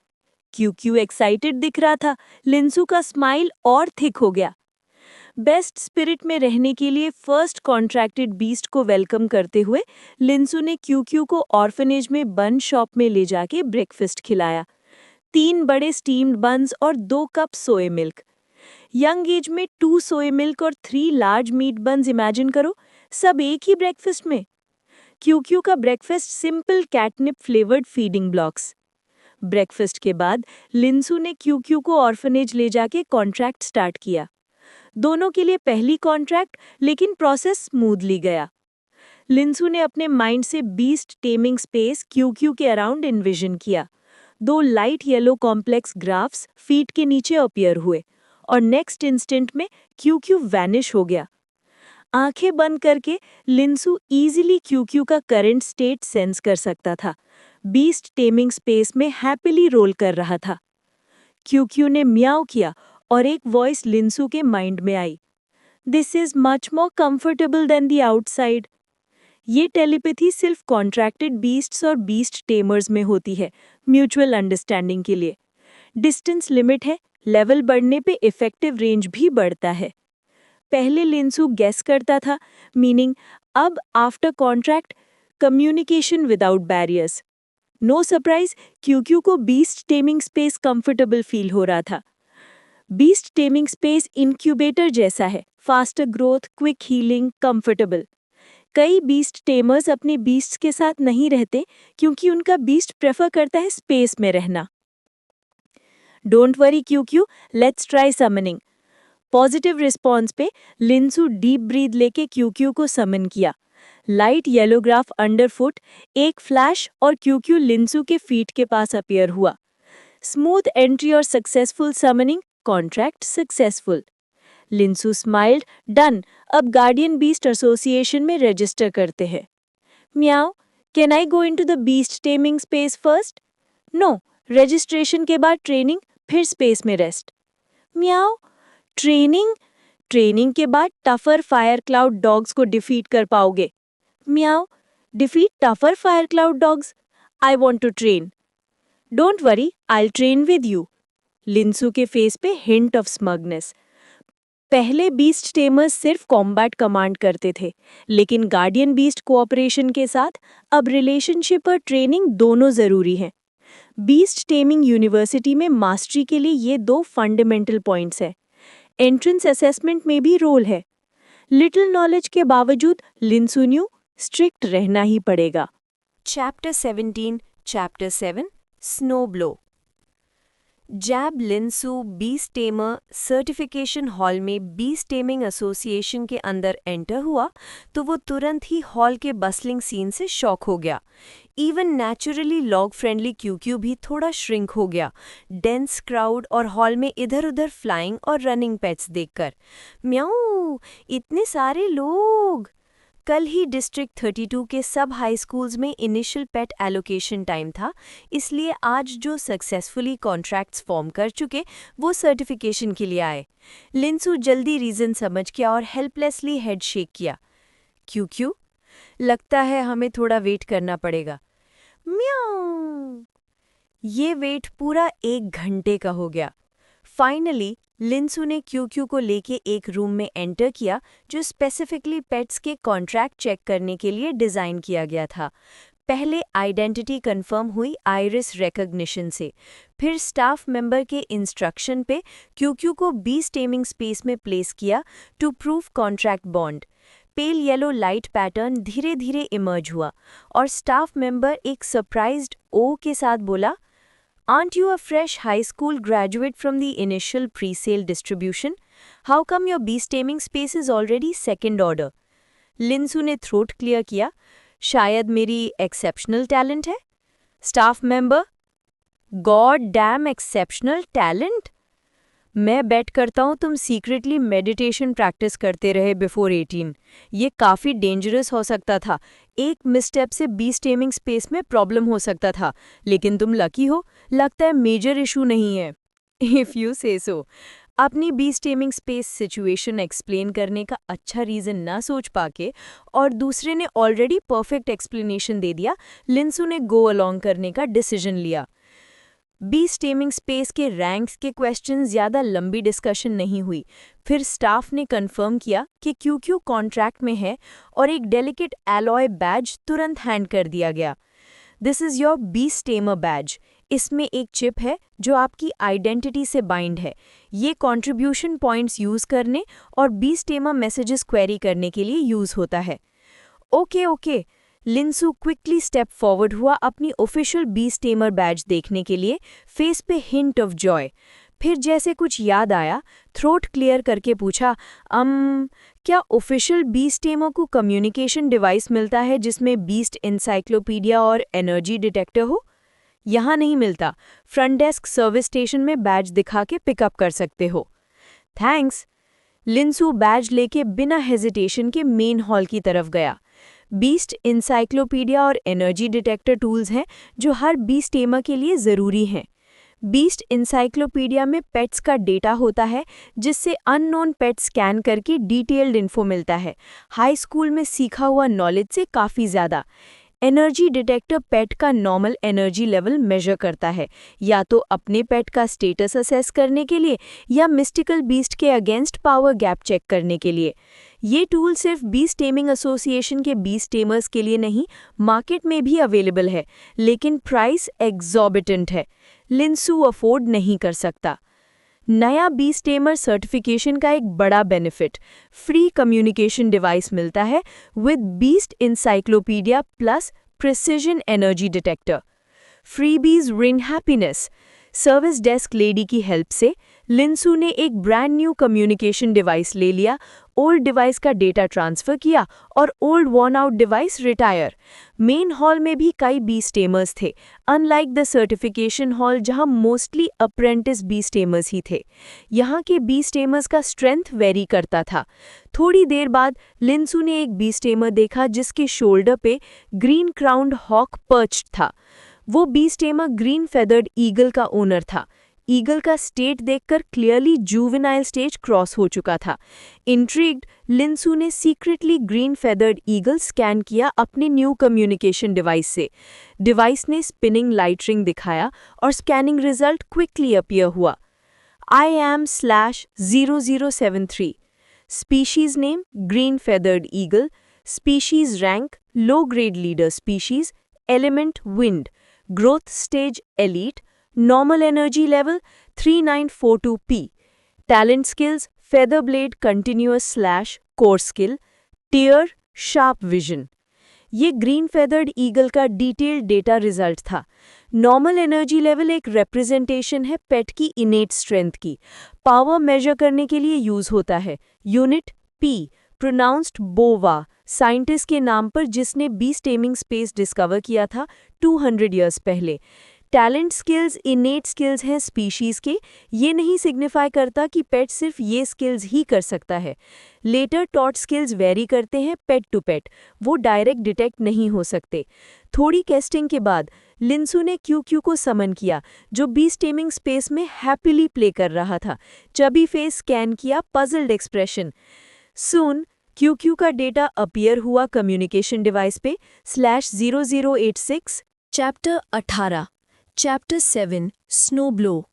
क्यों एक्साइटेड दिख रहा था। लिंसू का स्माइल और थिक हो गया। बेस्ट स्पिरिट में रहने के लिए फर्स्ट कॉन्ट्रैक्टेड बीस्ट को वेलकम करते हुए लिंसू ने क्यों को ऑर्फनेज में बन शॉप में ले जाके ब्रेकफास्ट खिलाया। 3 बड़े स्टीम्ड बन्स और 2 कप सोए मिल्क। यंग एज में 2 सोए मिल्क और 3 लार्ज मीट बन्स इमेजिन करो, सब एक ही ब्रेकफास्ट में। क्यों का breakfast simple catnip flavoured feeding blocks. Breakfast के बाद लिंसू ने क्यों को ऑर्फनेज ले जाके कॉन्ट्रैक्ट स्टार्ट किया। दोनों के लिए पहली कॉन्ट्रैक्ट, लेकिन प्रोसेस स्मूथली गया। लिंसू ने अपने माइंड से बीस्ट टेमिंग स्पेस क्यों के अराउंड इन्विजन किया। 2 light yellow complex graphs feet के नीचे अपीयर हुए और नेक्स्ट इंस्टेंट में क्यों वैनिश हो गया। आंखें बंद करके लिंसू इजीली क्यों का करंट स्टेट सेंस कर सकता था। बीस्ट टेमिंग स्पेस में हैप्पीली रोल कर रहा था। क्यों ने म्याऊ किया और एक वॉइस लिंसू के माइंड में आई, this is much more comfortable than the outside. ये टेलीपैथी सिर्फ कॉन्ट्रैक्टेड बीस्ट्स और बीस्ट टेमर्स में होती है, म्यूचुअल अंडरस्टैंडिंग के लिए। डिस्टेंस लिमिट है, लेवल बढ़ने पे इफेक्टिव रेंज भी बढ़ता है। पहले लिंसू गेस करता था, मीनिंग अब after contract communication without barriers. No surprise, क्यों को beast taming space comfortable feel हो रहा था। बीस्ट टेमिंग स्पेस इंक्यूबेटर जैसा है, faster growth, quick healing, comfortable. कई बीस्ट टेमर्स अपने बीस्ट्स के साथ नहीं रहते क्योंकि उनका बीस्ट प्रेफर करता है स्पेस में रहना। डोंट वरी क्यों, let's try summoning. Positive response पे लिंसू डीप ब्रीथ लेके क्यों को समन किया। लाइट येलो ग्राफ अंडरफुट, एक फ्लैश और क्यों लिंसू के फीट के पास अपीयर हुआ। स्मूथ एंट्री और successful summoning, contract successful. Linsu smiled, done, अब गार्डियन बीस्ट एसोसिएशन में रजिस्टर करते हैं। Meow, can I go into the beast taming space first? No, registration के बाद ट्रेनिंग, फिर स्पेस में रेस्ट। म्याऊ, ट्रेनिंग के बाद टफर फायर क्लाउड डॉग्स को डिफीट कर पाओगे। Meow, defeat tougher fire cloud dogs? I want to train. Don't worry, I train with you. Linsu के फेस पे हिंट ऑफ स्मगनेस। पहले बीस्ट टेमर्स सिर्फ कॉम्बैट कमांड करते थे, लेकिन गार्डियन बीस्ट कोऑपरेशन के साथ अब रिलेशनशिप और ट्रेनिंग दोनों जरूरी हैं। बीस्ट टेमिंग यूनिवर्सिटी में मास्टरी के लिए ये 2 फंडामेंटल पॉइंट्स हैं। एंट्रेंस असेसमेंट में भी रोल है। लिटिल नॉलेज के बावजूद लिंसू न्यू स्ट्रिक्ट रहना ही पड़ेगा। Chapter 17, chapter 7, snow blow. जैब Linsu beast tamer certification hall में बीस्ट टेमिंग एसोसिएशन के अंदर एंटर हुआ तो वो तुरंत ही हॉल के बसलिंग सीन से शॉक हो गया। इवन नेचुरली लॉग फ्रेंडली क्यों भी थोड़ा श्रिंक हो गया डेंस क्राउड और हॉल में इधर उधर फ्लाइंग और रनिंग पेट्स देखकर। म्याऊ, इतने सारे लोग! कल ही डिस्ट्रिक्ट 32 के सब हाई स्कूल्स में इनिशियल पेट एलोकेशन टाइम था, इसलिए आज जो सक्सेसफुली कॉन्ट्रैक्ट्स फॉर्म कर चुके वो सर्टिफिकेशन के लिए आए। लिंसू जल्दी रीज़न समझ गया और हेल्पलेसली हेड शेक किया। क्यों? लगता है हमें थोड़ा वेट करना पड़ेगा। म्याऊ। ये वेट पूरा 1 घंटे का हो गया। फाइनली लिंसू ने क्यों को लेके एक रूम में एंटर किया जो स्पेसिफिकली पेट्स के कॉन्ट्रैक्ट चेक करने के लिए डिज़ाइन किया गया था। पहले आइडेंटिटी कंफर्म हुई आइरिस रिकॉग्निशन से, फिर स्टाफ मेंबर के इंस्ट्रक्शन पे क्यों को बीस्ट टेमिंग स्पेस में प्लेस किया to prove contract bond. Pale yellow light pattern धीरे धीरे इमर्ज हुआ और स्टाफ मेंबर एक सरप्राइज्ड ओ के साथ बोला, Aren't you a fresh high school graduate from the initial pre-sale distribution? How come your beast taming space is already second order? लिंसू ने throat clear किया, शायद मेरी एक्सेप्शनल टैलेंट है। Staff member, god damn exceptional talent? मैं बेट करता हूँ तुम secretly meditation practice करते रहे बिफोर 18। ये काफ़ी डेंजरस हो सकता था। एक मिसस्टेप से बीस्ट टेमिंग स्पेस में प्रॉब्लम हो सकता था, लेकिन तुम लकी हो, लगता है मेजर इशू नहीं है। इफ़ यू से सो। अपनी beast taming space situation explain करने का अच्छा रीज़न ना सोच पाके और दूसरे ने ऑलरेडी परफेक्ट एक्सप्लेनेशन दे दिया, लिंसू ने गो अलोंग करने का डिसीजन लिया। बीस्ट टेमिंग स्पेस के रैंक्स के क्वेश्चन ज़्यादा लंबी डिस्कशन नहीं हुई। फिर स्टाफ ने कंफर्म किया कि क्यू कॉन्ट्रैक्ट में है और एक डेलिकेट एलॉय बैज तुरंत हैंड कर दिया गया। This is your beast tamer badge. इसमें एक चिप है जो आपकी आइडेंटिटी से बाइंड है। ये कंट्रीब्यूशन पॉइंट्स यूज़ करने और बीस्ट टेमर मैसेजेस क्वेरी करने के लिए यूज़ होता है। ओके। लिंसू क्विकली स्टेप फॉरवर्ड हुआ अपनी ऑफिशियल बीस्ट टेमर बैज देखने के लिए, फेस पे हिंट ऑफ जॉय। फिर जैसे कुछ याद आया, थ्रोट क्लियर करके पूछा, क्या ऑफिशियल बीस्ट टेमर को कम्युनिकेशन डिवाइस मिलता है जिसमें बीस्ट इंसाइक्लोपीडिया और एनर्जी डिटेक्टर हो? यहाँ नहीं मिलता। फ्रंट डेस्क सर्विस स्टेशन में बैज दिखा के पिकअप कर सकते हो। थैंक्स। लिंसू बैज लेके बिना हेजिटेशन के मेन हॉल की तरफ गया। बीस्ट इंसाइक्लोपीडिया और एनर्जी डिटेक्टर टूल्स हैं जो हर बीस्ट टेमर के लिए ज़रूरी हैं। बीस्ट इंसाइक्लोपीडिया में पेट्स का डेटा होता है जिससे अननोन पेट स्कैन करके डिटेल्ड इन्फो मिलता है, हाई स्कूल में सीखा हुआ नॉलेज से काफ़ी ज़्यादा। एनर्जी डिटेक्टर पेट का नॉर्मल एनर्जी लेवल मेजर करता है, या तो अपने पेट का स्टेटस असेस करने के लिए या मिस्टिकल बीस्ट के अगेंस्ट पावर गैप चेक करने के लिए। ये टूल सिर्फ बीस्ट टेमिंग एसोसिएशन के बीस्ट टेमर्स के लिए नहीं, मार्केट में भी अवेलेबल है, लेकिन प्राइस एग्जॉर्बिटेंट है। लिंसू अफोर्ड नहीं कर सकता। नया बीस्ट टेमर सर्टिफिकेशन का एक बड़ा बेनिफिट, फ्री कम्युनिकेशन डिवाइस मिलता है with beast encyclopedia plus precision energy detector. Freebies ring happiness. Service desk lady की हेल्प से लिंसू ने एक ब्रांड न्यू कम्युनिकेशन डिवाइस ले लिया, ओल्ड डिवाइस का डेटा ट्रांसफर किया और old worn out device retire. Main hall में भी कई बीस्ट टेमर्स थे, अनलाइक द सर्टिफिकेशन हॉल जहां मोस्टली अप्रेंटिस बीस्ट टेमर्स ही थे। यहाँ के बीस्ट टेमर्स का स्ट्रेंथ वेरी करता था। थोड़ी देर बाद लिंसू ने एक बीस्ट टेमर देखा जिसके शोल्डर पे ग्रीन क्राउन्ड हॉक पर्च्ड था। वो beast tamer green feathered eagle का ओनर था। ईगल का स्टेट देखकर क्लियरली जुवेनाइल स्टेज क्रॉस हो चुका था। इंट्रिग्ड, लिंसू ने secretly green feathered eagle scan किया अपने न्यू कम्युनिकेशन डिवाइस से। डिवाइस ने स्पिनिंग लाइट रिंग दिखाया और स्कैनिंग रिजल्ट क्विकली अपीयर हुआ। IAM/0073। Species name green feathered eagle. Species rank low grade leader species. Element wind. Growth stage elite. Normal energy level 3942p. Talent skills feather blade continuous/core skill. Tier sharp vision. ये green feathered eagle का detailed data result था। Normal energy level एक representation है पेट की इनेट strength की। Power major करने के लिए यूज होता है। यूनिट P, प्रोनाउंस्ड बोवा, साइंटिस्ट के नाम पर जिसने बीस्ट टेमिंग स्पेस डिस्कवर किया था 200 ईयर्स पहले। टैलेंट स्किल्स इनेट स्किल्स हैं स्पीशीज़ के। ये नहीं सिग्निफाई करता कि पेट सिर्फ ये स्किल्स ही कर सकता है। लेटर टॉट स्किल्स वेरी करते हैं पेट टू पेट, वो डायरेक्ट डिटेक्ट नहीं हो सकते। थोड़ी टेस्टिंग के बाद लिंसू ने क्यू को समन किया, जो बीस्ट टेमिंग स्पेस में हैप्पीली प्ले कर रहा था। चबी फेस स्कैन किया, पजल्ड एक्सप्रेशन। सून क्यू का डेटा अपीयर हुआ कम्युनिकेशन डिवाइस पे /0086। Chapter 18। Chapter 7 Snowblow.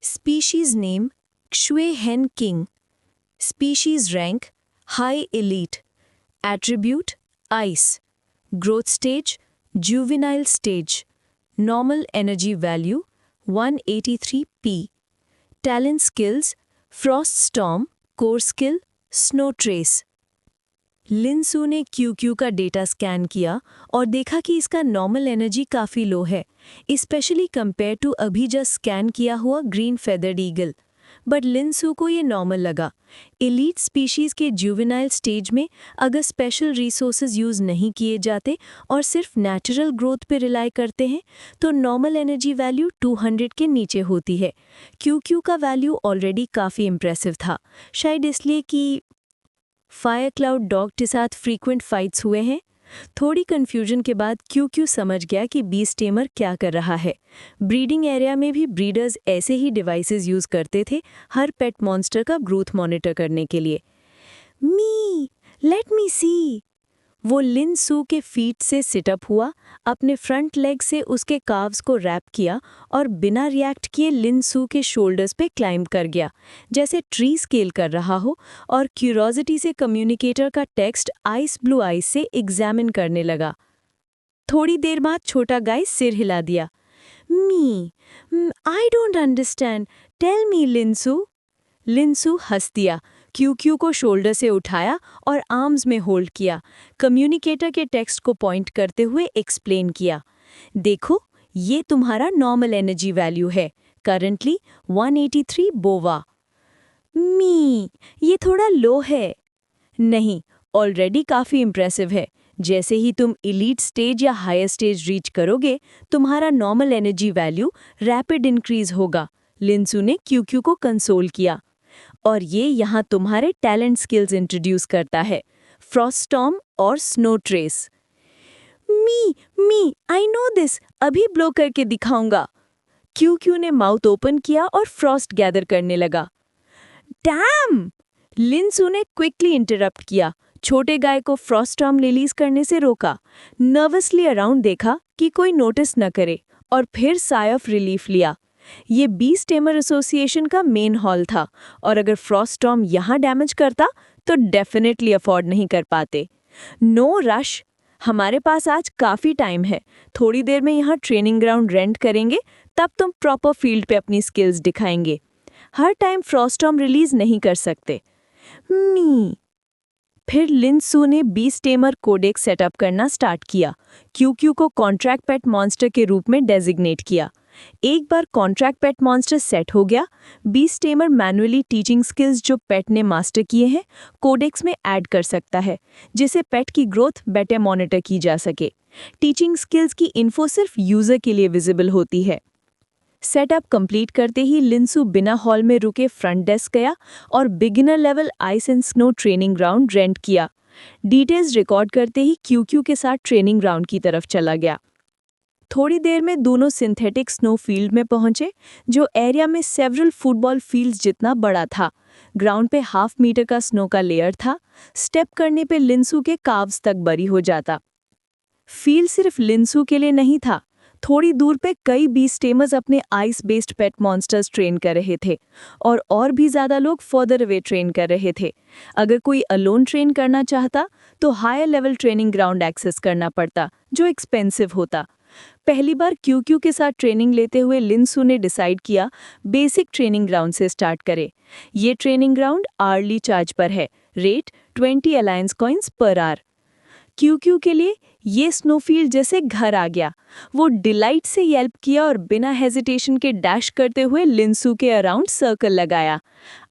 Species name Xue Hen King. Species rank High Elite. Attribute Ice. Growth stage Juvenile stage. Normal energy value 183p. Talent skills Frost Storm, Core skill Snow Trace. लिंसू ने Q का data scan किया और देखा कि इसका normal energy काफ़ी लो है, specially compare to अभी जस्ट स्कैन किया हुआ ग्रीन फेदर्ड ईगल। बट लिनसू को ये नॉर्मल लगा। एलीट स्पीशीज के जुवेनाइल स्टेज में अगर स्पेशल रिसोर्सेज यूज नहीं किए जाते और सिर्फ नेचुरल ग्रोथ पे रिलाई करते हैं तो नॉर्मल एनर्जी वैल्यू 200 के नीचे होती है। क्यू का वैल्यू ऑलरेडी काफ़ी इम्प्रेसिव था, शायद इसलिए कि फायर क्लाउड डॉग के साथ फ्रीक्वेंट फाइट्स हुए हैं। थोड़ी कंफ्यूजन के बाद क्यू समझ गया कि बीस्ट टेमर क्या कर रहा है। ब्रीडिंग एरिया में भी ब्रीडर्स ऐसे ही डिवाइसेस यूज करते थे हर पेट मॉन्स्टर का ग्रोथ मॉनिटर करने के लिए। लेट मी सी। वो लिनसू के फीट से सिटअप हुआ, अपने फ्रंट लेग से उसके काव्स को रैप किया और बिना रिएक्ट किए लिनसू के शोल्डर्स पे क्लाइंब कर गया, जैसे ट्री स्केल कर रहा हो, और क्यूरोसिटी से कम्युनिकेटर का टेक्स्ट आइस ब्लू आइस से एग्जामिन करने लगा। थोड़ी देर बाद छोटा गाय सिर हिला दिया। I don't understand, tell me Linsu. Linsu हंस दिया, क्यू को शोल्डर से उठाया और आर्म्स में होल्ड किया, कम्युनिकेटर के टेक्स्ट को पॉइंट करते हुए एक्सप्लेन किया। देखो, ये तुम्हारा नॉर्मल एनर्जी वैल्यू है, करंटली 183 बोवा। ये थोड़ा लो है। नहीं, ऑलरेडी काफ़ी इम्प्रेसिव है। जैसे ही तुम एलीट स्टेज या हायर स्टेज रीच करोगे, तुम्हारा normal energy value rapid increase होगा। लिनसू ने क्यू को कंसोल किया। और ये यहाँ तुम्हारे टैलेंट स्किल्स इंट्रोड्यूस करता है, फ्रॉस्ट स्टॉर्म और snow trace. I know this, अभी ब्लो करके दिखाऊंगा। क्यू ने माउथ ओपन किया और फ्रॉस्ट गैदर करने लगा। डैम! लिनसू ने क्विकली इंटरप्ट किया, छोटे गाय को फ्रॉस्ट स्टॉर्म रिलीज करने से रोका, नर्वसली अराउंड देखा कि कोई नोटिस न करे, और फिर साय ऑफ रिलीफ लिया। ये बीस्ट टेमर एसोसिएशन का मेन हॉल था, और अगर फ्रॉस्ट स्टॉर्म यहाँ डैमेज करता तो डेफिनेटली अफोर्ड नहीं कर पाते। नो रश, हमारे पास आज काफ़ी टाइम है, थोड़ी देर में यहाँ ट्रेनिंग ग्राउंड रेंट करेंगे, तब तुम प्रॉपर फील्ड पे अपनी स्किल्स दिखाएंगे। हर टाइम फ्रॉस्ट स्टॉर्म रिलीज नहीं कर सकते। फिर लिनसू ने बीस्ट टेमर कोडेक्स सेटअप करना स्टार्ट किया, क्यू को कॉन्ट्रैक्ट पेट मॉन्स्टर के रूप में डेजिग्नेट किया। एक बार कॉन्ट्रैक्ट पेट मॉन्स्टर सेट हो गया, beast tamer manually teaching skills जो पेट ने मास्टर किए हैं कोडेक्स में ऐड कर सकता है, जिससे पेट की ग्रोथ बेटर मॉनिटर की जा सके। टीचिंग स्किल्स की इन्फो सिर्फ यूजर के लिए विजिबल होती है। सेटअप कंप्लीट करते ही लिनसू बिना हॉल में रुके फ्रंट डेस्क गया और beginner level ice and snow training ground rent किया। डिटेल्स रिकॉर्ड करते ही क्यू के साथ ट्रेनिंग ग्राउंड की तरफ चला गया। थोड़ी देर में दोनों सिंथेटिक स्नो फील्ड में पहुंचे, जो एरिया में सेवरल फुटबॉल फील्ड्स जितना बड़ा था। ग्राउंड पे 1/2 मीटर का स्नो का लेयर था, स्टेप करने पे लिनसू के काव्स तक बरी हो जाता। फील्ड सिर्फ लिनसू के लिए नहीं था, थोड़ी दूर पे कई बीस्ट टेमर्स अपने आइस बेस्ड पेट मॉन्स्टर्स ट्रेन कर रहे थे, और भी ज़्यादा लोग फर्दर अवे ट्रेन कर रहे थे। अगर कोई अलोन ट्रेन करना चाहता तो higher level training ground access करना पड़ता, जो एक्सपेंसिव होता। पहली बार क्यू के साथ ट्रेनिंग लेते हुए लिनसू ने डिसाइड किया बेसिक ट्रेनिंग ग्राउंड से स्टार्ट करे। ये ट्रेनिंग ग्राउंड आर्ली चार्ज पर है, rate 20 alliance coins per hour. Q के लिए ये स्नोफील्ड जैसे घर आ गया। वो डिलाइट से येल्प किया और बिना हेजिटेशन के डैश करते हुए लिनसू के अराउंड सर्कल लगाया।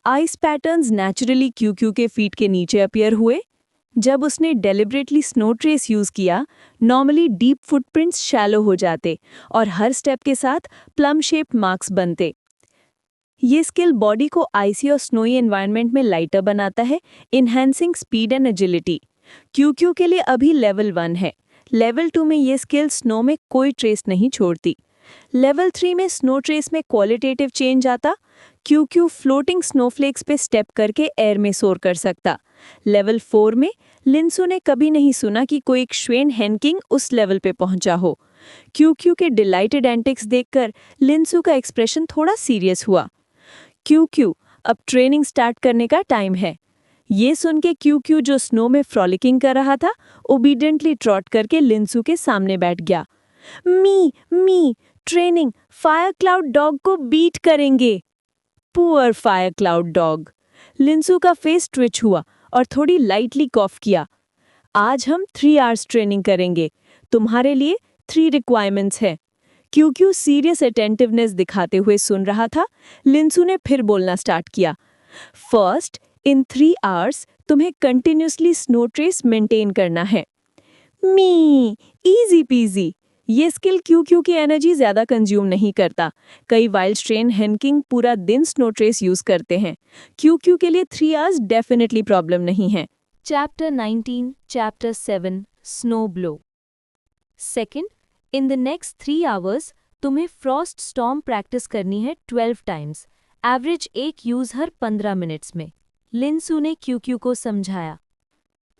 आइस पैटर्न्स नेचुरली क्यू के फीट के नीचे अपीयर हुए। जब उसने डेलिबरेटली स्नो ट्रेस यूज किया, नॉर्मली डीप फुटप्रिंट्स शैलो हो जाते और हर स्टेप के साथ प्लम शेप्ड मार्क्स बनते। ये स्किल बॉडी को आइसी और स्नोई एनवायरनमेंट में लाइटर बनाता है, enhancing speed and agility. Q के लिए अभी लेवल 1 है। लेवल 2 में ये स्किल स्नो में कोई ट्रेस नहीं छोड़ती। लेवल 3 में स्नो ट्रेस में क्वालिटेटिव चेंज आता। क्यू फ्लोटिंग स्नोफ्लेक्स पे स्टेप करके एयर में सोर कर सकता। लेवल 4 में लिनसू ने कभी नहीं सुना कि कोई एक श्वेन हेनकिंग उस लेवल पे पहुंचा हो। क्यू के डिलाइटेड एंटिक्स देखकर लिनसू का एक्सप्रेशन थोड़ा सीरियस हुआ। क्यू अब ट्रेनिंग स्टार्ट करने का टाइम है। ये सुन के क्यू जो स्नो में फ्रॉलिकिंग कर रहा था, ओबीडियंटली ट्रॉट करके लिनसू के सामने बैठ गया। Me training fire cloud dog को बीट करेंगे। Poor fire cloud dog. Linsu का फेस ट्विच हुआ और थोड़ी लाइटली कॉफ किया। आज हम 3 आवर्स ट्रेनिंग करेंगे। तुम्हारे लिए 3 रिक्वायरमेंट्स है। क्योंकि सीरियस अटेंटिवनेस दिखाते हुए सुन रहा था, लिंसू ने फिर बोलना स्टार्ट किया। फर्स्ट, इन 3 आवर्स तुम्हें कंटिन्यूसली स्नो ट्रेस मेंटेन करना है। मी, इजी पीजी। ये स्किल क्यू की एनर्जी ज्यादा कंज्यूम नहीं करता। कई वाइल्ड स्ट्रेन हेनकिंग पूरा दिन स्नो ट्रेस यूज करते हैं। क्यू के लिए 3 आवर्स डेफिनेटली प्रॉब्लम नहीं है। Chapter 19, Chapter 7, Snow Blow. Second, in the next 3 hours, तुम्हें फ्रॉस्ट स्टॉर्म प्रैक्टिस करनी है 12 टाइम्स, एवरेज एक यूज हर 15 मिनट्स में। लिंसू ने क्यू को समझाया।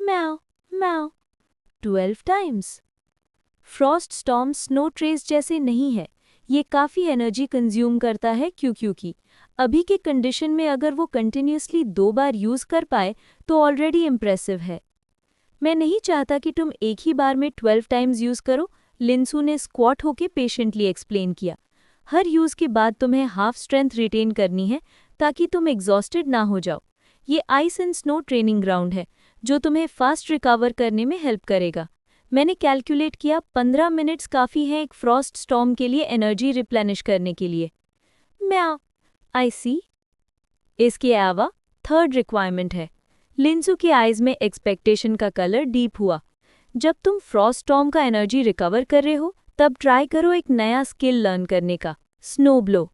म्याओ म्याओ 12 times. Frost storm snow trace जैसे नहीं है, ये काफ़ी एनर्जी कंज्यूम करता है क्यू की। अभी के कंडीशन में अगर वो कंटिन्यूसली 2 बार यूज़ कर पाए तो ऑलरेडी इम्प्रेसिव है। मैं नहीं चाहता कि तुम एक ही बार में 12 टाइम्स यूज़ करो, लिंसू ने स्क्वाट होके पेशेंटली एक्सप्लेन किया। हर यूज़ के बाद तुम्हें हाफ स्ट्रेंथ रिटेन करनी है ताकि तुम एग्जॉस्टेड ना हो जाओ। ये ice and snow training ground है जो तुम्हें फास्ट रिकवर करने में हेल्प करेगा। मैंने कैलकुलेट किया 15 मिनट्स काफ़ी हैं एक फ्रॉस्ट स्टॉर्म के लिए एनर्जी रिप्लेनिश करने के लिए। म्याओ आई सी। इसके अलावा थर्ड रिक्वायरमेंट है। लिंसू की आइज में एक्सपेक्टेशन का कलर डीप हुआ। जब तुम फ्रॉस्ट स्टॉर्म का एनर्जी रिकवर कर रहे हो तब ट्राई करो एक नया स्किल लर्न करने का, स्नो ब्लो।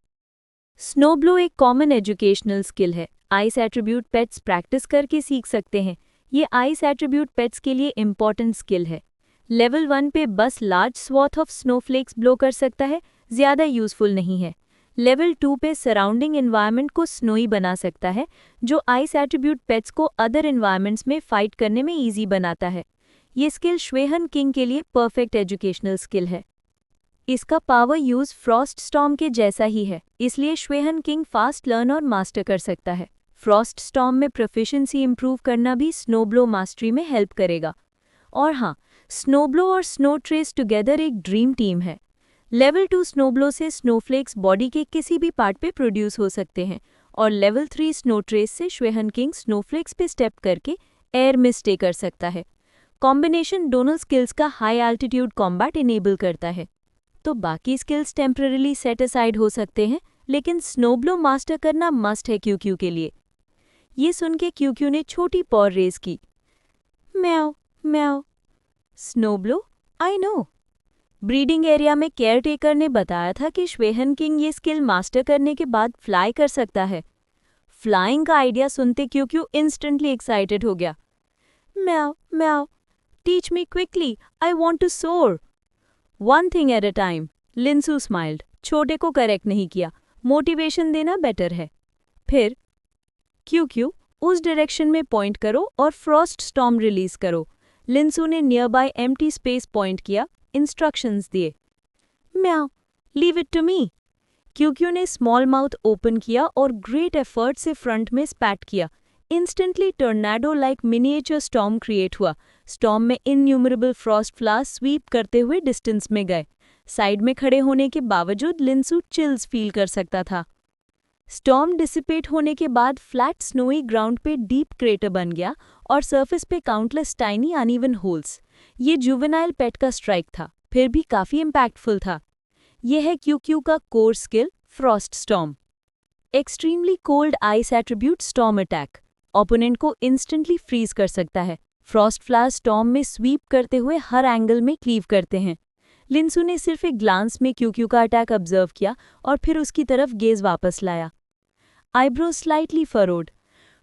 स्नो ब्लो एक कॉमन एजुकेशनल स्किल है। आइस एट्रीब्यूट पेट्स प्रैक्टिस करके सीख सकते हैं। ये आइस एट्रीब्यूट पेट्स के लिए इम्पॉर्टेंट स्किल है। लेवल 1 पे बस लार्ज स्वॉथ ऑफ स्नोफ्लेक्स ब्लो कर सकता है, ज़्यादा यूजफुल नहीं है। लेवल 2 पे सराउंडिंग एनवायरनमेंट को स्नोई बना सकता है, जो आइस एट्रीब्यूट पेट्स को अदर एनवायरनमेंट्स में फाइट करने में ईजी बनाता है। ये स्किल श्वेहन किंग के लिए परफेक्ट एजुकेशनल स्किल है। इसका पावर यूज फ्रॉस्ट स्टॉर्म के जैसा ही है, इसलिए श्वेहन किंग फास्ट लर्न और मास्टर कर सकता है। फ्रॉस्ट स्टॉर्म में प्रोफिशिएंसी इंप्रूव करना भी स्नोब्लो मास्टरी में हेल्प करेगा। और हाँ, स्नोब्लो और स्नो ट्रेस टुगेदर एक ड्रीम टीम है। लेवल 2 स्नोब्लो से स्नोफ्लेक्स बॉडी के किसी भी पार्ट पे प्रोड्यूस हो सकते हैं और लेवल 3 स्नो ट्रेस से श्वेहन किंग स्नोफ्लेक्स पे स्टेप करके एयर में स्टे कर सकता है। कॉम्बिनेशन दोनों स्किल्स का हाई एल्टीट्यूड कॉम्बैट इनेबल करता है। तो बाकी स्किल्स टेम्पररीली सेट असाइड हो सकते हैं, लेकिन स्नोब्लो मास्टर करना मस्ट है क्यू के लिए। ये सुन के क्यू ने छोटी पॉर रेज की। म्याओ म्याओ। स्नोब्लो, आई नो। ब्रीडिंग एरिया में केयरटेकर ने बताया था कि श्वेहन किंग ये स्किल मास्टर करने के बाद फ्लाई कर सकता है। फ्लाइंग का आइडिया सुनते क्यू इंस्टेंटली एक्साइटेड हो गया। Meow meow, teach me quickly, I want to soar. One thing at a time, Linsu smiled. छोटे को करेक्ट नहीं किया, मोटिवेशन देना बेटर है। फिर क्यू उस डायरेक्शन में पॉइंट करो और फ्रॉस्ट स्टॉर्म रिलीज करो। लिंसू ने nearby empty space point किया, इंस्ट्रक्शंस दिए। Meow, leave it to me. Q ने स्मॉल माउथ ओपन किया और ग्रेट एफर्ट से फ्रंट में स्पैट किया। Instantly tornado like miniature storm create हुआ। स्टॉर्म में इन्यूमरेबल फ्रॉस्ट फ्लावर्स स्वीप करते हुए डिस्टेंस में गए। साइड में खड़े होने के बावजूद लिंसू चिल्स फील कर सकता था। स्टॉर्म डिसिपेट होने के बाद फ्लैट स्नोई ग्राउंड पे डीप क्रेटर बन गया और सरफेस पे काउंटलेस टाइनी अनइवन होल्स। ये जुवेनाइल पेट का स्ट्राइक था, फिर भी काफ़ी इम्पैक्टफुल था। यह है क्यू का core skill, Frost storm. Extremely cold ice attribute storm attack opponent को इंस्टेंटली फ्रीज कर सकता है। फ्रॉस्ट फ्लावर स्टॉर्म में स्वीप करते हुए हर एंगल में क्लीव करते हैं। लिंसू ने सिर्फ एक ग्लांस में क्यू का अटैक ऑब्जर्व किया और फिर उसकी तरफ गेज वापस लाया। Eyebrow slightly furrowed.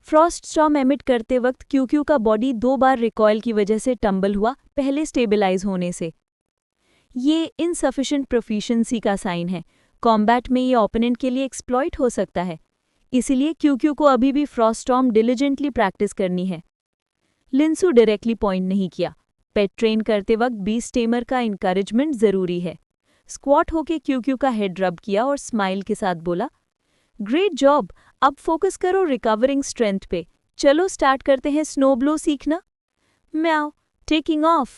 Frost storm emit करते वक्त क्यू का बॉडी 2 बार रिकॉयल की वजह से टंबल हुआ, पहले स्टेबलाइज होने से। ये इनसफिशिएंट प्रोफिशिएंसी का साइन है। कॉम्बैट में ये ओपोनेंट के लिए एक्सप्लॉइट हो सकता है, इसीलिए क्यू को अभी भी फ्रॉस्ट स्टॉर्म डिलिजेंटली प्रैक्टिस करनी है। लिंसू डायरेक्टली पॉइंट नहीं किया। पेट ट्रेन करते वक्त बीस्ट टेमर का इंकरेजमेंट जरूरी है। स्क्वाट होके क्यू का हेड रब किया और स्माइल के साथ बोला, ग्रेट जॉब, अब फोकस करो रिकवरिंग स्ट्रेंथ पे। चलो स्टार्ट करते हैं स्नोब्लो सीखना। म्याओ, taking of.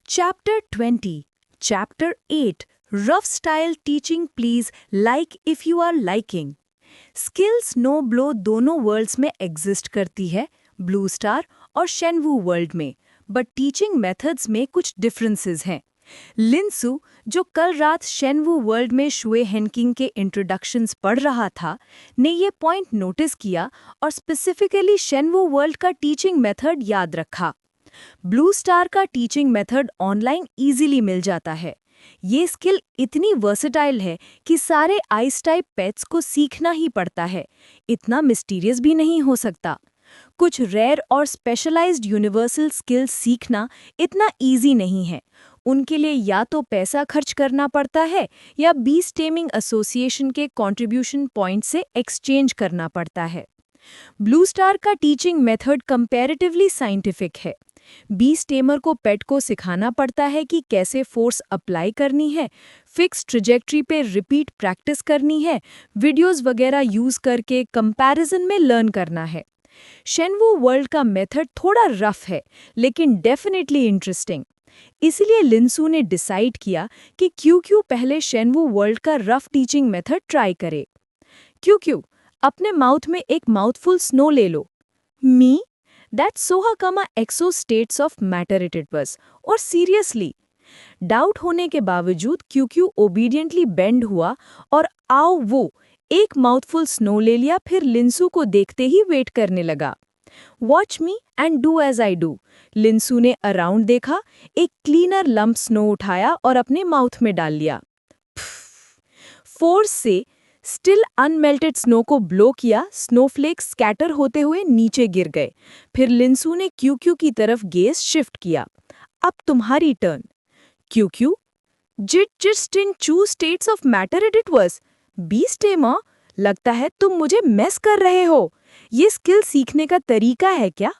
Chapter 20, Chapter 8, Rough Style Teaching Please Like If You Are Liking। Skill snow blow दोनों वर्ल्ड्स में एग्जिस्ट करती है, ब्लू स्टार और शेनवू वर्ल्ड में, बट टीचिंग मेथड्स में कुछ डिफरेंसेस हैं। लिंसू, जो कल रात शेनवू वर्ल्ड में शुए हेनकिंग के इंट्रोडक्शंस पढ़ रहा था, ने ये पॉइंट नोटिस किया और स्पेसिफिकली शेनवू वर्ल्ड का टीचिंग मेथड याद रखा। ब्लू स्टार का टीचिंग मेथड ऑनलाइन इजीली मिल जाता है। ये स्किल इतनी वर्सेटाइल है कि सारे आइस टाइप पेट्स को सीखना ही पड़ता है, इतना मिस्टीरियस भी नहीं हो सकता। कुछ रेयर और स्पेशलाइज्ड यूनिवर्सल स्किल्स सीखना इतना इजी नहीं है। उनके लिए या तो पैसा खर्च करना पड़ता है या बीस्ट टेमिंग एसोसिएशन के कंट्रीब्यूशन पॉइंट से एक्सचेंज करना पड़ता है। ब्लू स्टार का टीचिंग मेथड कंपैरेटिवली साइंटिफिक है। बीस्ट टेमर को पेट को सिखाना पड़ता है कि कैसे फोर्स अप्लाई करनी है, फिक्स ट्रेजेक्ट्री पे रिपीट प्रैक्टिस करनी है, वीडियोस वगैरह यूज करके कंपैरिजन में लर्न करना है। शेनवू वर्ल्ड का मेथड थोड़ा रफ है, लेकिन डेफिनेटली इंटरेस्टिंग। इसलिए लिंसू ने डिसाइड किया कि क्यों पहले शेनवू वर्ल्ड का रफ टीचिंग मेथड ट्राई करे। क्यों अपने माउथ में एक माउथफुल स्नो ले लो। मी दैट सोहा कमा एक्सो states of matter it was, और सीरियसली डाउट होने के बावजूद क्यों ओबीडियंटली बेंड हुआ और आओ वो एक माउथफुल स्नो ले लिया, फिर लिंसू को देखते ही वेट करने लगा। Watch me and do as I do. Linsu ने अराउंड देखा, एक क्लीनर लंप स्नो उठाया और अपने माउथ में डाल लिया। फोर्स से स्टिल अनमेल्टेड स्नो को ब्लो किया, स्नोफ्लेक्स स्कैटर होते हुए नीचे गिर गए। फिर लिंसू ने क्यों की तरफ गेज शिफ्ट किया। अब तुम्हारी टर्न। क्यों gist in 2 states of matter it was. Beast tamer, लगता है तुम मुझे मेस कर रहे हो। ये स्किल सीखने का तरीका है क्या?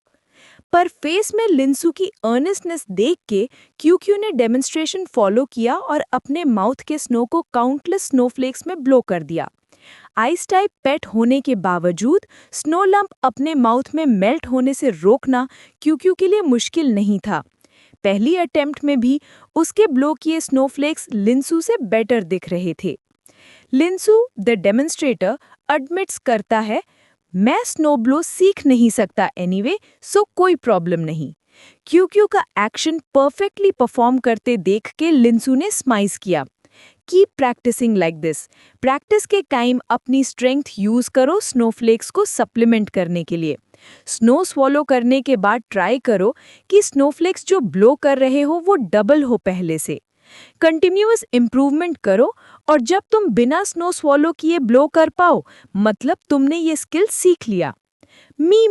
पर फेस में लिंसू की अर्नेस्टनेस देख के क्यों ने डेमोन्स्ट्रेशन फॉलो किया और अपने माउथ के स्नो को काउंटलेस स्नोफ्लेक्स में ब्लो कर दिया। आइस टाइप पेट होने के बावजूद स्नो लंप अपने माउथ में मेल्ट होने से रोकना क्यों के लिए मुश्किल नहीं था। पहली अटेम्प्ट में भी उसके ब्लो किए स्नोफ्लेक्स लिंसू से बेटर दिख रहे थे। लिंसू द डेमोन्स्ट्रेटर एडमिट्स करता है, मैं स्नोब्लो सीख नहीं सकता एनीवे, सो कोई प्रॉब्लम नहीं। क्यों का एक्शन परफेक्टली परफॉर्म करते देख के लिंसू ने स्माइल किया। Keep practising like this. Practice के टाइम अपनी स्ट्रेंथ यूज करो स्नोफ्लेक्स को सप्लीमेंट करने के लिए। स्नो स्वॉलो करने के बाद ट्राई करो कि स्नोफ्लेक्स जो ब्लो कर रहे हो वो डबल हो पहले से। कंटिन्यूअस इम्प्रूवमेंट करो और जब तुम बिना स्नो स्वॉलो किए ब्लो कर पाओ, मतलब तुमने ये स्किल सीख लिया। मी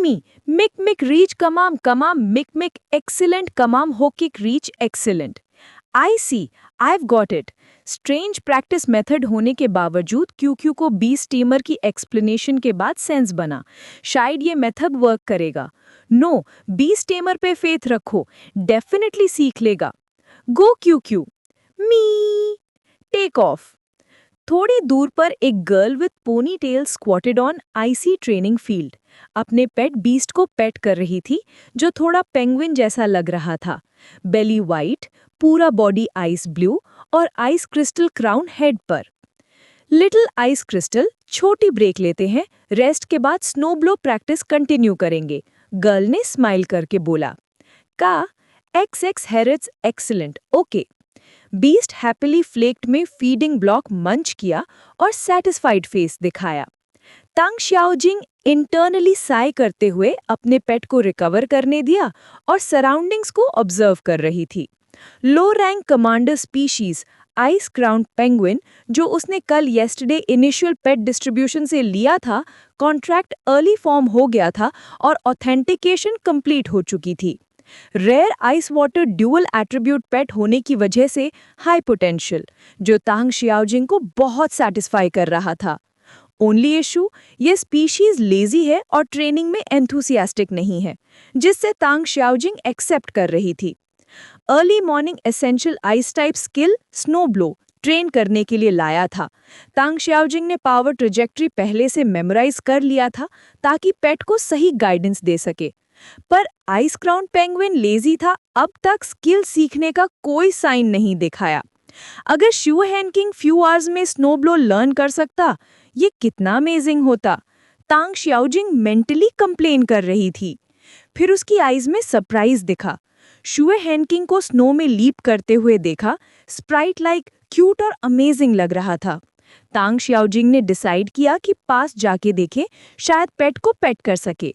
मिक मिक रीच कमाम कमाम मिक मिक एक्सीलेंट कमाम होकिक reach excellent. I see I've got it. Strange practice method होने के बावजूद क्यों को बीस्ट टीमर की एक्सप्लेनेशन के बाद सेंस बना, शायद ये मेथड वर्क करेगा। नो, बीस्ट टीमर पे फेथ रखो, डेफिनेटली सीख लेगा। गो क्यों मी टेक ऑफ। थोड़ी दूर पर एक girl with ponytail squatted on icy training field अपने पेट बीस्ट को पेट कर रही थी, जो थोड़ा पेंगुइन जैसा लग रहा था। बेली वाइट, पूरा बॉडी आइस ब्लू और आइस क्रिस्टल क्राउन हेड पर। लिटिल आइस क्रिस्टल, छोटी ब्रेक लेते हैं, रेस्ट के बाद स्नोब्लो प्रैक्टिस कंटिन्यू करेंगे, गर्ल ने स्माइल करके बोला। का XX हेरिट्स excellent, okay. Beast happily flicked में फीडिंग ब्लॉक मंच किया और सैटिस्फाइड फेस दिखाया। तांग शाओजिंग इंटरनली साय करते हुए अपने पेट को रिकवर करने दिया और सराउंडिंग्स को ऑब्जर्व कर रही थी। लो rank commander species ice crown penguin, जो उसने कल येस्टरडे इनिशियल पेट डिस्ट्रीब्यूशन से लिया था, कॉन्ट्रैक्ट अर्ली फॉर्म हो गया था और ऑथेंटिकेशन कंप्लीट हो चुकी थी। Rare ice water dual attribute pet होने की वजह से हाई पोटेंशियल, जो तांग शियाओजिंग को बहुत सेटिस्फाई कर रहा था। ओनली इशू, ये स्पीशीज लेजी है और ट्रेनिंग में एंथुसियास्टिक नहीं है, जिससे तांग शियाओजिंग एक्सेप्ट कर रही थी। Early morning essential ice type skill snowblow train करने के लिए लाया था। तांग शियाओजिंग ने पावर ट्रेजेक्ट्री पहले से मेमोराइज कर लिया था ताकि पेट को सही गाइडेंस दे सके। पर आइस क्राउन पेंगुइन लेजी था, अब तक स्किल सीखने का कोई साइन नहीं दिखाया। अगर शू हेनकिंग फ्यू आवर्स में स्नोब्लो लर्न कर सकता, ये कितना अमेजिंग होता। तांग शियाओजिंग मेंटली कंप्लेन कर रही थी। फिर उसकी आईज में सरप्राइज दिखा। शुए हेनकिंग को स्नो में लीप करते हुए देखा। स्प्राइट लाइक क्यूट और अमेजिंग लग रहा था। तांग शियाओजिंग ने डिसाइड किया कि पास जाके देखे, शायद पेट को पेट कर सके।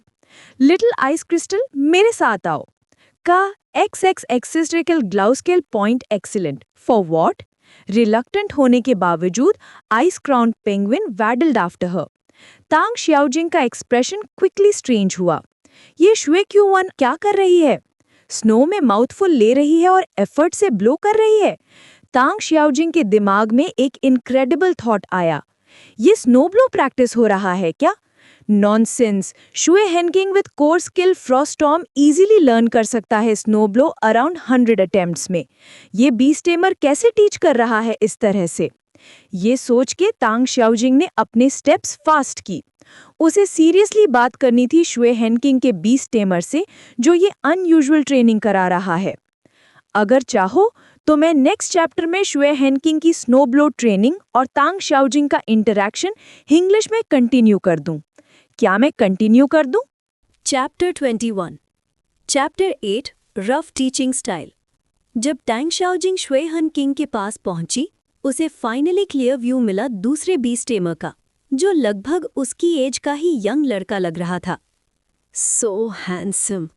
लिटिल आइस क्रिस्टल, मेरे साथ आओ। का XX एक्सिस्ट्रिकल ग्लाउ scale point excellent for what? Reluctant होने के बावजूद ice crown penguin waddled after her. Tang Xiaojing का एक्सप्रेशन क्विकली स्ट्रेंज हुआ। ये शुए क्यू1 क्या कर रही है? स्नो में माउथफुल ले रही है और एफर्ट से ब्लो कर रही है। तांग शियाओजिंग के दिमाग में एक इनक्रेडिबल थॉट आया। ये स्नो ब्लो प्रैक्टिस हो रहा है क्या? नॉनसेंस। शुए हेनकिंग with core skill frost storm easily learn कर सकता है स्नो ब्लो अराउंड 100 अटेम्प्ट्स में। ये बीस्ट टेमर कैसे टीच कर रहा है इस तरह से? ये सोच के तांग शियाओजिंग ने अपने स्टेप्स फास्ट की। उसे सीरियसली बात करनी थी शुए हेनकिंग के बीस्ट टेमर से, जो ये अनयूजुअल ट्रेनिंग करा रहा है। अगर चाहो तो मैं नेक्स्ट चैप्टर में शुए हेनकिंग की स्नो ब्लो ट्रेनिंग और तांग शियाओजिंग का इंटरैक्शन इंग्लिश में कंटिन्यू कर दूं। क्या मैं कंटिन्यू कर दूं? Chapter 21 chapter 8 rough teaching style. जब तांग शियाओजिंग शुए हेनकिंग के पास पहुंची, उसे फाइनली क्लियर व्यू मिला दूसरे बीस्ट टेमर का, जो लगभग उसकी एज का ही यंग लड़का लग रहा था। सो हैंडसम।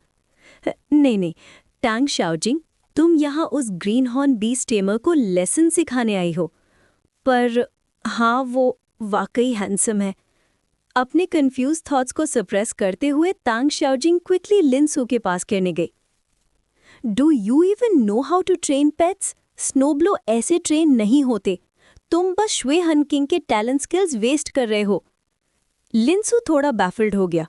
नहीं, तांग शियाओजिंग, तुम यहाँ उस ग्रीन हॉर्न बीस्ट टेमर को लेसन सिखाने आई हो। पर हाँ, वो वाकई हैंडसम है। अपने कंफ्यूज थॉट्स को सप्रेस करते हुए तांग शियाओजिंग क्विकली लिनसू के पास कहने गई, do you even know how to train pets? Snowblow ऐसे ट्रेन नहीं होते। तुम बस शुए हेनकिंग के टैलेंट स्किल्स वेस्ट कर रहे हो। लिनसू थोड़ा बैफल्ड हो गया।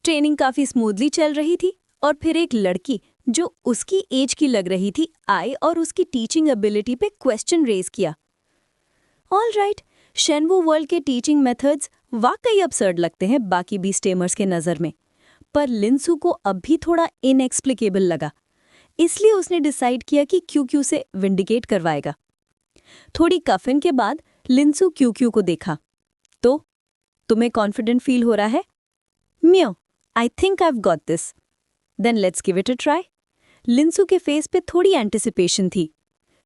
ट्रेनिंग काफी स्मूथली चल रही थी और फिर एक लड़की जो उसकी एज की लग रही थी आई और उसकी टीचिंग एबिलिटी पे क्वेश्चन रेज किया। ऑल राइट, शेनवू वर्ल्ड के टीचिंग मेथड्स वाकई absurd लगते हैं बाकी बीस्ट टेमर्स के नज़र में, पर लिनसू को अब भी थोड़ा इनएक्सप्लिकेबल लगा। इसलिए उसने डिसाइड किया कि क्यू से विंडिकेट करवाएगा। थोड़ी कफिन के बाद लिनसू क्यू को देखा। तो तुम्हें कॉन्फिडेंट फील हो रहा है? Meow, I think I have got this. Then let's give it a try. Linsu के फेस पे थोड़ी एंटिसिपेशन थी।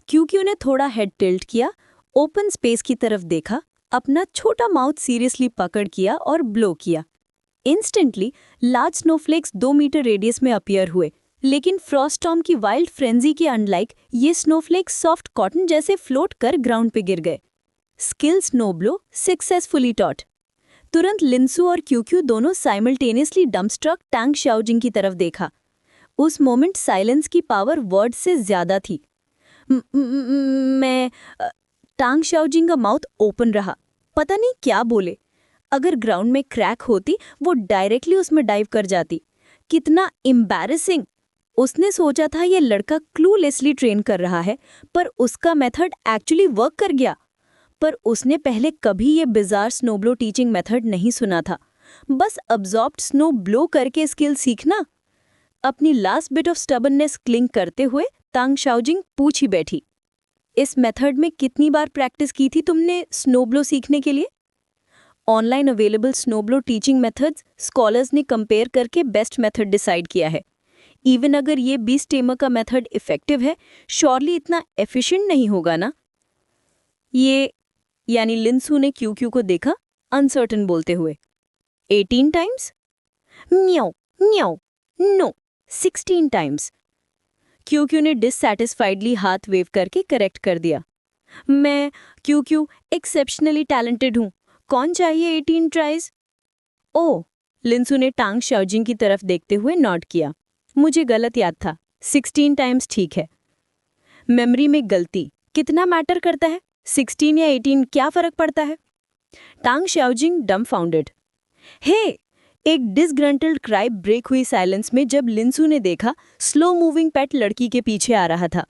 क्यू ने थोड़ा हेड टिल्ट किया, ओपन स्पेस की तरफ देखा, अपना छोटा माउथ सीरियसली पकड़ किया और ब्लो किया। Instantly large snowflakes 2 metre radius में अपीयर हुए, लेकिन फ्रॉस्टॉर्म की वाइल्ड फ्रेंजी के अनलाइक ये स्नोफ्लेक्स सॉफ्ट कॉटन जैसे फ्लोट कर ग्राउंड पे गिर गए। Skill snow blow successfully taught. तुरंत लिनसू और क्यू दोनों साइमल्टेनियसली डम्बस्ट्रक तांग शियाओजिंग की तरफ देखा। उस मोमेंट साइलेंस की पावर वर्ड से ज्यादा थी। मैं तांग शियाओजिंग का माउथ ओपन रहा, पता नहीं क्या बोले। अगर ग्राउंड में क्रैक होती वो डायरेक्टली उसमें डाइव कर जाती। कितना एम्बैरेसिंग। उसने सोचा था ये लड़का क्लूलेसली ट्रेन कर रहा है, पर उसका मेथड एक्चुअली वर्क कर गया। पर उसने पहले कभी ये बिजार स्नोब्लो टीचिंग मेथड नहीं सुना था। बस अब्जॉर्ब्ड स्नो ब्लो करके स्किल सीखना। अपनी last bit of stubbornness cling करते हुए तांग शियाओजिंग पूछ ही बैठी, इस मेथड में कितनी बार प्रैक्टिस की थी तुमने स्नोब्लो सीखने के लिए? Online available snowblow teaching methods scholars ने कंपेयर करके बेस्ट मेथड डिसाइड किया है। इवन अगर ये बीस्ट टेमर का मेथड इफेक्टिव है, श्योरली इतना एफिशिएंट नहीं होगा ना? ये यानी लिनसू ने क्यू को देखा, अनसर्टन बोलते हुए। 18 टाइम्स? म्याओ म्याओ, नो 16 टाइम्स। क्यू ने डिससैटिस्फाइडली हाथ वेव करके करेक्ट कर दिया। मैं क्यू एक्सेप्शनली टैलेंटेड हूँ, कौन चाहिए 18 ट्राइज? ओह, लिनसू ने तांग शियाओजिंग की तरफ देखते हुए नॉट किया। मुझे गलत याद था, 16 टाइम्स ठीक है। मेमोरी में गलती कितना मैटर करता है? 16 या 18 क्या फर्क पड़ता है? तांग शियाओजिंग डम्बफाउंडेड। हे, एक डिसग्रंटल्ड क्राई ब्रेक हुई साइलेंस में जब लिनसू ने देखा स्लो मूविंग पेट लड़की के पीछे आ रहा था।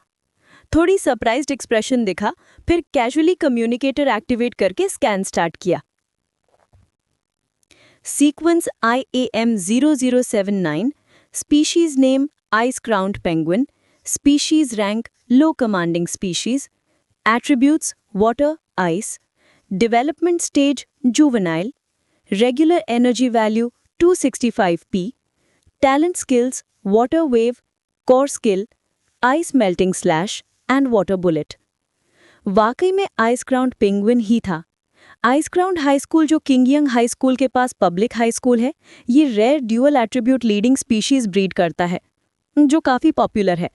थोड़ी सरप्राइज्ड एक्सप्रेशन दिखा, फिर कैजुअली कम्युनिकेटर एक्टिवेट करके स्कैन स्टार्ट किया। Sequence IAM 0079, species name ice crowned penguin, species rank low commanding species, attributes water ice, development stage juvenile, regular energy value 265p, talent skills water wave core skill ice melting slash and water bullet. वाकई में ice crowned penguin ही था। Ice crowned high school, जो किंगयंग high school के पास public high school है, ये rare dual attribute leading species breed करता है, जो काफ़ी पॉपुलर है।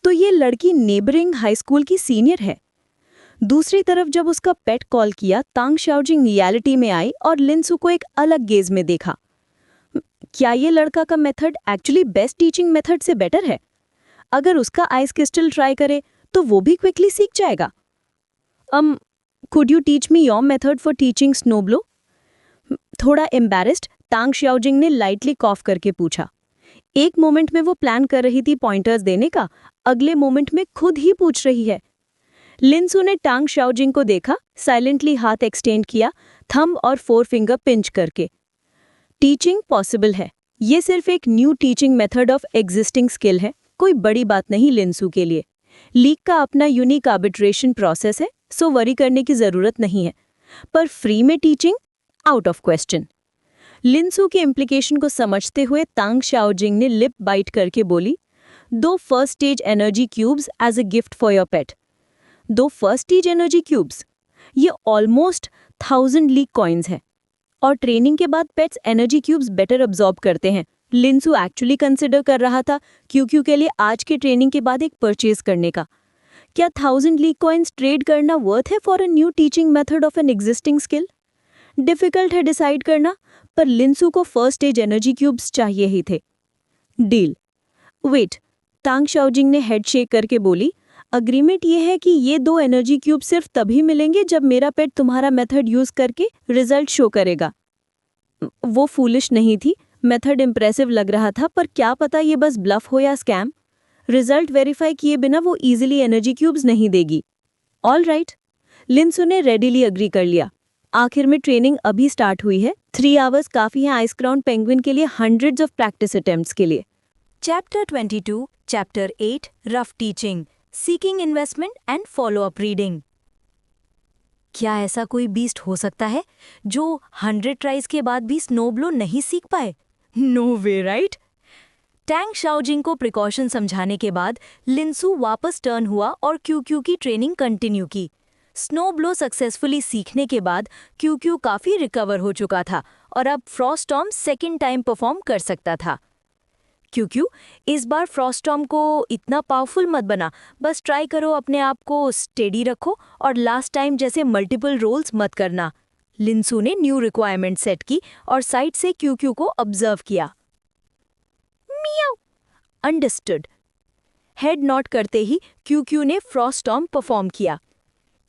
तो ये लड़की नेबरिंग हाई स्कूल की सीनियर है। दूसरी तरफ जब उसका पेट कॉल किया, तांग शाओजिंग रियलिटी में आई और लिनसू को एक अलग गेज में देखा। क्या ये लड़का का method actually best teaching method से बेटर है? अगर उसका आइस क्रिस्टल ट्राई करे तो वो भी क्विकली सीख जाएगा। Could you teach me your method for teaching snowblow? थोड़ा एम्बैरेस्ड तांग शाओजिंग ने लाइटली कॉफ करके पूछा। एक मोमेंट में वो प्लान कर रही थी पॉइंटर्स देने का, अगले मोमेंट में खुद ही पूछ रही है। लिनसू ने टांग शाओजिंग को देखा, साइलेंटली हाथ एक्सटेंड किया, थंब और 4 फिंगर पिंच करके। टीचिंग पॉसिबल है। ये सिर्फ एक new teaching method of existing skill है, कोई बड़ी बात नहीं लिनसू के लिए। लीक का अपना यूनिक आर्बिट्रेशन प्रोसेस है, सो वरी करने की जरूरत नहीं है। पर फ्री में टीचिंग आउट ऑफ क्वेश्चन। लिनसू के इम्प्लीकेशन को समझते हुए तांग शाओजिंग ने लिप बाइट करके बोली, 2 first stage energy cubes as a gift for your pet. 2 first stage energy cubes, ये ऑलमोस्ट 1000 लीक कॉइन्स है। और ट्रेनिंग के बाद pets energy cubes better absorb करते हैं। लिनसू एक्चुअली कंसिडर कर रहा था क्यूक्यू के लिए आज के ट्रेनिंग के बाद एक परचेज करने का। क्या 1000 लीक कॉइन्स ट्रेड करना वर्थ है for a new teaching method of an existing skill? Difficult है डिसाइड करना, पर लिनसू को फर्स्ट स्टेज एनर्जी क्यूब्स चाहिए ही थे। डील। वेट, तांग शाओजिंग ने हेड शेक करके बोली, अग्रीमेंट ये है कि ये 2 एनर्जी क्यूब सिर्फ तभी मिलेंगे जब मेरा पेट तुम्हारा मेथड यूज करके रिजल्ट शो करेगा। वो फूलिश नहीं थी, मेथड इंप्रेसिव लग रहा था, पर क्या पता ये बस ब्लफ हो या स्कैम। रिजल्ट वेरीफाई किए बिना वो इजीली एनर्जी क्यूब्स नहीं देगी। ऑल राइट, लिनसू ने रेडिली अग्री कर लिया। आखिर में ट्रेनिंग अभी स्टार्ट हुई है। 3 आवर्स काफी है आइस क्राउंड पेंगुइन के लिए, हंड्रेड्स ऑफ प्रैक्टिस अटेम्प्ट्स के लिए। Chapter 22, chapter 8, rough teaching, seeking investment and follow up reading. क्या ऐसा कोई बीस्ट हो सकता है जो 100 ट्राइज के बाद भी स्नोब्लो नहीं सीख पाए? नो वे, राइट? टैंग शाओजिंग को प्रिकॉशन समझाने के बाद लिनसू वापस टर्न हुआ और क्यूक्यू की ट्रेनिंग कंटिन्यू की। स्नोब्लो सक्सेसफुली सीखने के बाद क्यूक्यू काफी रिकवर हो चुका था और अब फ्रॉस्टॉर्म सेकेंड टाइम परफॉर्म कर सकता था। क्यूक्यू, इस बार फ्रॉस्टॉर्म को इतना पावरफुल मत बना, बस ट्राई करो, अपने आप को स्टेडी रखो और लास्ट टाइम जैसे मल्टीपल रोल्स मत करना। लिनसू ने न्यू रिक्वायरमेंट सेट की और साइड से क्यूक्यू को ऑब्जर्व किया। मियाऊ। अंडरस्टूड। हेड नॉट करते ही क्यूक्यू ने फ्रॉस्टॉर्म परफॉर्म किया।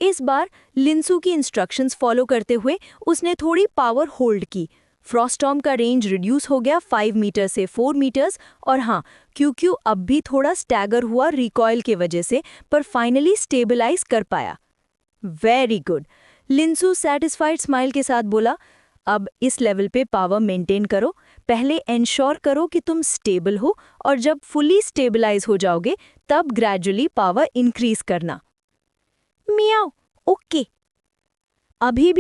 इस बार लिनसू की इंस्ट्रक्शंस फॉलो करते हुए उसने थोड़ी पावर होल्ड की। फ्रॉस्टॉर्म का रेंज रिड्यूस हो गया 5 मीटर से 4 मीटर्स, और हाँ, क्यूक्यू अब भी थोड़ा स्टैगर हुआ रिकॉयल के वजह से, पर फाइनली स्टेबलाइज कर पाया। Very good. Linsu satisfied smile के साथ बोला, अब इस लेवल पे पावर मेंटेन करो, पहले एंश्योर करो कि तुम स्टेबल हो, और जब फुली स्टेबलाइज हो जाओगे तब ग्रेजुअली पावर इंक्रीज करना। मियाओ, ओके। अभी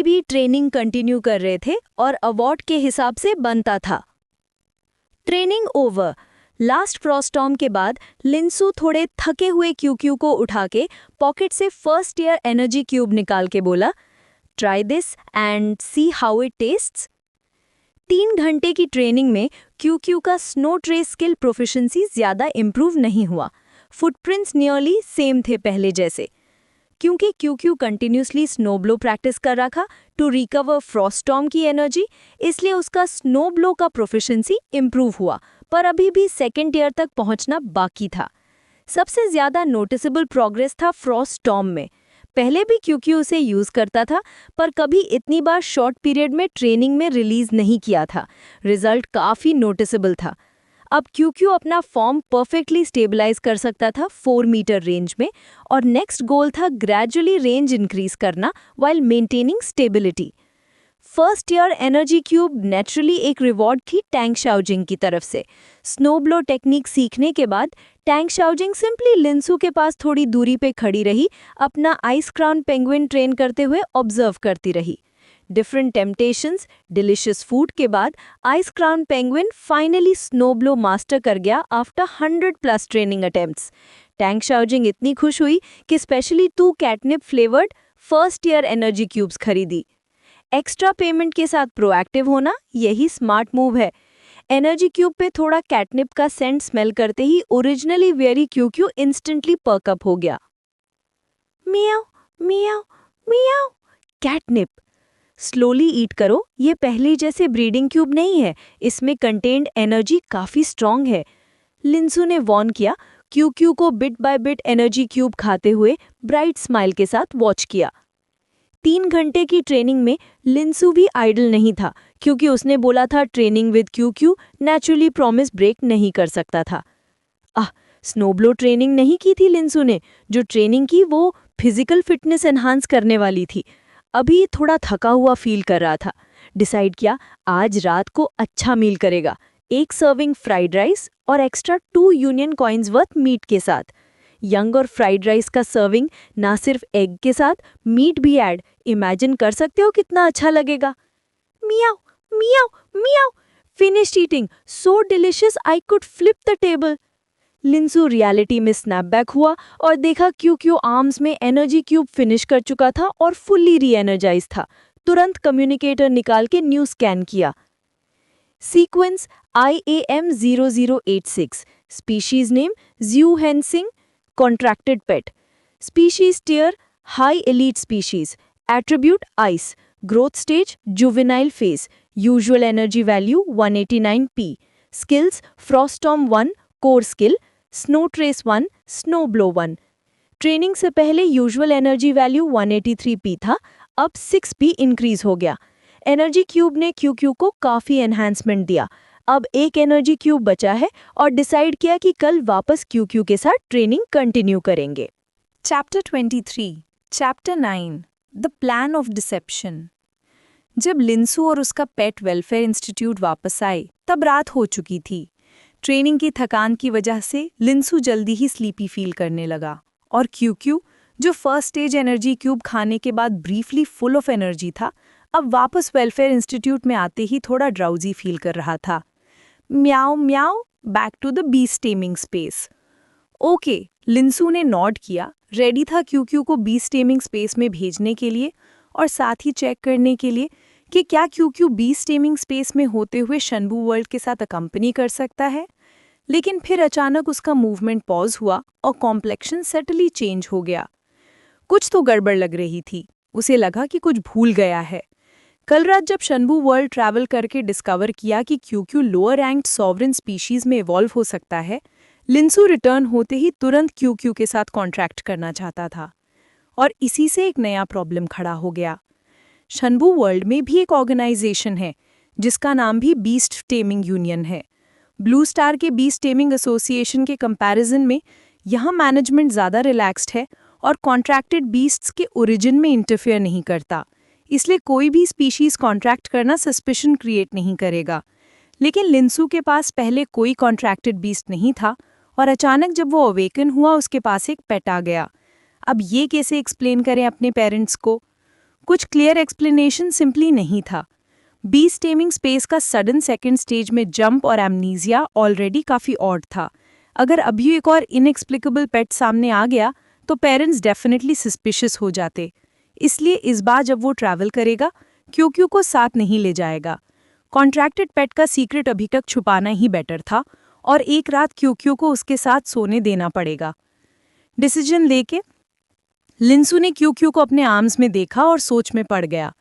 भी ट्रेनिंग कंटिन्यू कर रहे थे और अवार्ड के हिसाब से बनता था। Training over. लास्ट फ्रॉस्टॉर्म के बाद लिनसू थोड़े थके हुए क्यूक्यू को उठा के पॉकेट से फर्स्ट ईयर एनर्जी क्यूब निकाल के बोला, try this and see how it tests. 3 घंटे की ट्रेनिंग में क्यूक्यू का स्नो ट्रेस स्किल प्रोफिशिएंसी ज्यादा इम्प्रूव नहीं हुआ। फुटप्रिंट्स नियरली सेम थे पहले जैसे। क्योंकि क्यूक्यू कंटिन्यूसली स्नोब्लो प्रैक्टिस कर रहा था टू रिकवर फ्रॉस्टॉर्म की एनर्जी, इसलिए उसका स्नोब्लो का प्रोफिशिएंसी इम्प्रूव हुआ, पर अभी भी सेकेंड ईयर तक पहुंचना बाकी था। सबसे ज्यादा नोटिसेबल प्रोग्रेस था फ्रॉस्टॉर्म में। पहले भी क्यूक्यू उसे यूज करता था, पर कभी इतनी बार शॉर्ट पीरियड में ट्रेनिंग में रिलीज नहीं किया था। रिजल्ट काफी नोटिसेबल था। अब क्यूक्यू अपना फॉर्म परफेक्टली स्टेबलाइज कर सकता था 4 मीटर रेंज में, और नेक्स्ट गोल था ग्रेजुअली रेंज इंक्रीज करना while maintaining stability. First year energy cube naturally एक रिवॉर्ड थी टैंग शाओजिंग की तरफ से। स्नोब्लो टेक्निक सीखने के बाद टैंग शाओजिंग सिंपली लिनसू के पास थोड़ी दूरी पे खड़ी रही, अपना आइस क्राउन पेंगुइन ट्रेन करते हुए ऑब्जर्व करती रही। डिफरेंट टेम्पटेशंस, डिलिशियस फूड के बाद ice crown penguin finally snowblow master कर गया after 100+ training attempts. Tang Xiaojing इतनी खुश हुई कि specially 2 catnip flavoured first year energy cubes खरीदी। एक्स्ट्रा पेमेंट के साथ प्रोएक्टिव होना, यही स्मार्ट मूव है। एनर्जी क्यूब पे थोड़ा कैटनिप का सेंट स्मेल करते ही originally very QQ instantly perk up हो गया। Meow meow meow. Catnip slowly eat करो, ये पहले जैसे ब्रीडिंग क्यूब नहीं है, इसमें कंटेन्ड एनर्जी काफी स्ट्रांग है। लिंसू ने वॉर्न किया, क्यूक्यू को bit by bit energy cube खाते हुए ब्राइट स्माइल के साथ वॉच किया। 3 घंटे की ट्रेनिंग में लिंसू भी आइडल नहीं था, क्योंकि उसने बोला था training with QQ naturally promise break नहीं कर सकता था। स्नोब्लो ट्रेनिंग नहीं की थी लिंसू ने, जो ट्रेनिंग की वो फिजिकल फिटनेस एनहांस करने वाली थी। अभी थोड़ा थका हुआ फील कर रहा था। डिसाइड किया आज रात को अच्छा मील करेगा, 1 सर्विंग फ्राइड राइस और extra 2 union coins worth meat के साथ। यंग और फ्राइड राइस का सर्विंग ना सिर्फ एग के साथ, मीट भी ऐड। इमेजिन कर सकते हो कितना अच्छा लगेगा। Meow meow meow. Finished eating, so delicious I could flip the table. Linsu reality में स्नैपबैक हुआ और देखा क्यूक्यू आर्म्स में एनर्जी क्यूब फिनिश कर चुका था और फुल्ली री एनर्जाइज था। तुरंत कम्युनिकेटर निकाल के न्यू स्कैन किया। सीक्वेंस IAM0086, स्पीशीज नेम ज़्यू हेनसिंग, contracted pet, species tier high elite species, attribute ice, growth stage juvenile phase, usual energy value 189p, skills frost storm 1 core skill, snow trace 1, snow blow 1। Training से पहले usual energy value 183p था, अब 6p increase हो गया। Energy cube ने QQ को काफ़ी enhancement दिया। अब 1 एनर्जी क्यूब बचा है और डिसाइड किया कि कल वापस क्यूक्यू के साथ ट्रेनिंग कंटिन्यू करेंगे। Chapter 23, chapter 9, the plan of deception. जब लिंसू और उसका पेट वेलफेयर इंस्टीट्यूट वापस आए, तब रात हो चुकी थी। ट्रेनिंग की थकान की वजह से लिंसू जल्दी ही स्लीपी फील करने लगा और क्यूक्यू, जो फर्स्ट स्टेज एनर्जी क्यूब खाने के बाद ब्रीफली फुल ऑफ एनर्जी था, अब वापस वेलफेयर इंस्टीट्यूट में आते ही थोड़ा ड्राउजी फील कर रहा था। Meow meow, back to the beast taming space. Okay, Linsu ने नॉड किया, रेडी था क्यूक्यू को बीस्ट टेमिंग स्पेस में भेजने के लिए और साथ ही चेक करने के लिए कि क्या क्यूक्यू बीस्ट टेमिंग स्पेस में होते हुए शंभू वर्ल्ड के साथ अकम्पनी कर सकता है। लेकिन फिर अचानक उसका मूवमेंट पॉज हुआ और कॉम्प्लेक्शन सटली चेंज हो गया। कुछ तो गड़बड़ लग रही थी, उसे लगा कि कुछ भूल गया है। कल रात जब शंभू वर्ल्ड ट्रैवल करके डिस्कवर किया कि QQ lower ranked sovereign species में इवॉल्व हो सकता है, लिंसू रिटर्न होते ही तुरंत क्यूक्यू के साथ कॉन्ट्रैक्ट करना चाहता था। और इसी से एक नया प्रॉब्लम खड़ा हो गया। शंभू वर्ल्ड में भी एक ऑर्गेनाइजेशन है जिसका नाम भी बीस्ट टेमिंग यूनियन है। ब्लू स्टार के बीस्ट टेमिंग एसोसिएशन के कंपैरिजन में यहाँ मैनेजमेंट ज़्यादा रिलैक्स्ड है और कॉन्ट्रैक्टेड बीस्ट्स के ओरिजिन में इंटरफेयर नहीं करता, इसलिए कोई भी स्पीशीज़ कॉन्ट्रैक्ट करना सस्पिशन क्रिएट नहीं करेगा। लेकिन लिंसू के पास पहले कोई कॉन्ट्रैक्टेड बीस्ट नहीं था और अचानक जब वो अवेकन हुआ उसके पास एक पेट आ गया। अब ये कैसे एक्सप्लेन करें अपने पेरेंट्स को? कुछ क्लियर एक्सप्लेनेशन सिंपली नहीं था। बीस्ट टेमिंग स्पेस का सडन सेकंड स्टेज में जंप और एमनीजिया ऑलरेडी काफ़ी ऑड था। अगर अभी एक और इनएक्सप्लिकेबल पेट सामने आ गया तो पेरेंट्स डेफिनेटली सस्पिशियस हो जाते। इसलिए इस बार जब वो ट्रैवल करेगा, क्यूक्यू को साथ नहीं ले जाएगा। कॉन्ट्रैक्टेड पेट का सीक्रेट अभी तक छुपाना ही बेटर था और एक रात क्यूक्यू को उसके साथ सोने देना पड़ेगा। डिसीजन लेके लिंसू ने क्यूक्यू को अपने आर्म्स में देखा और सोच में पड़ गया।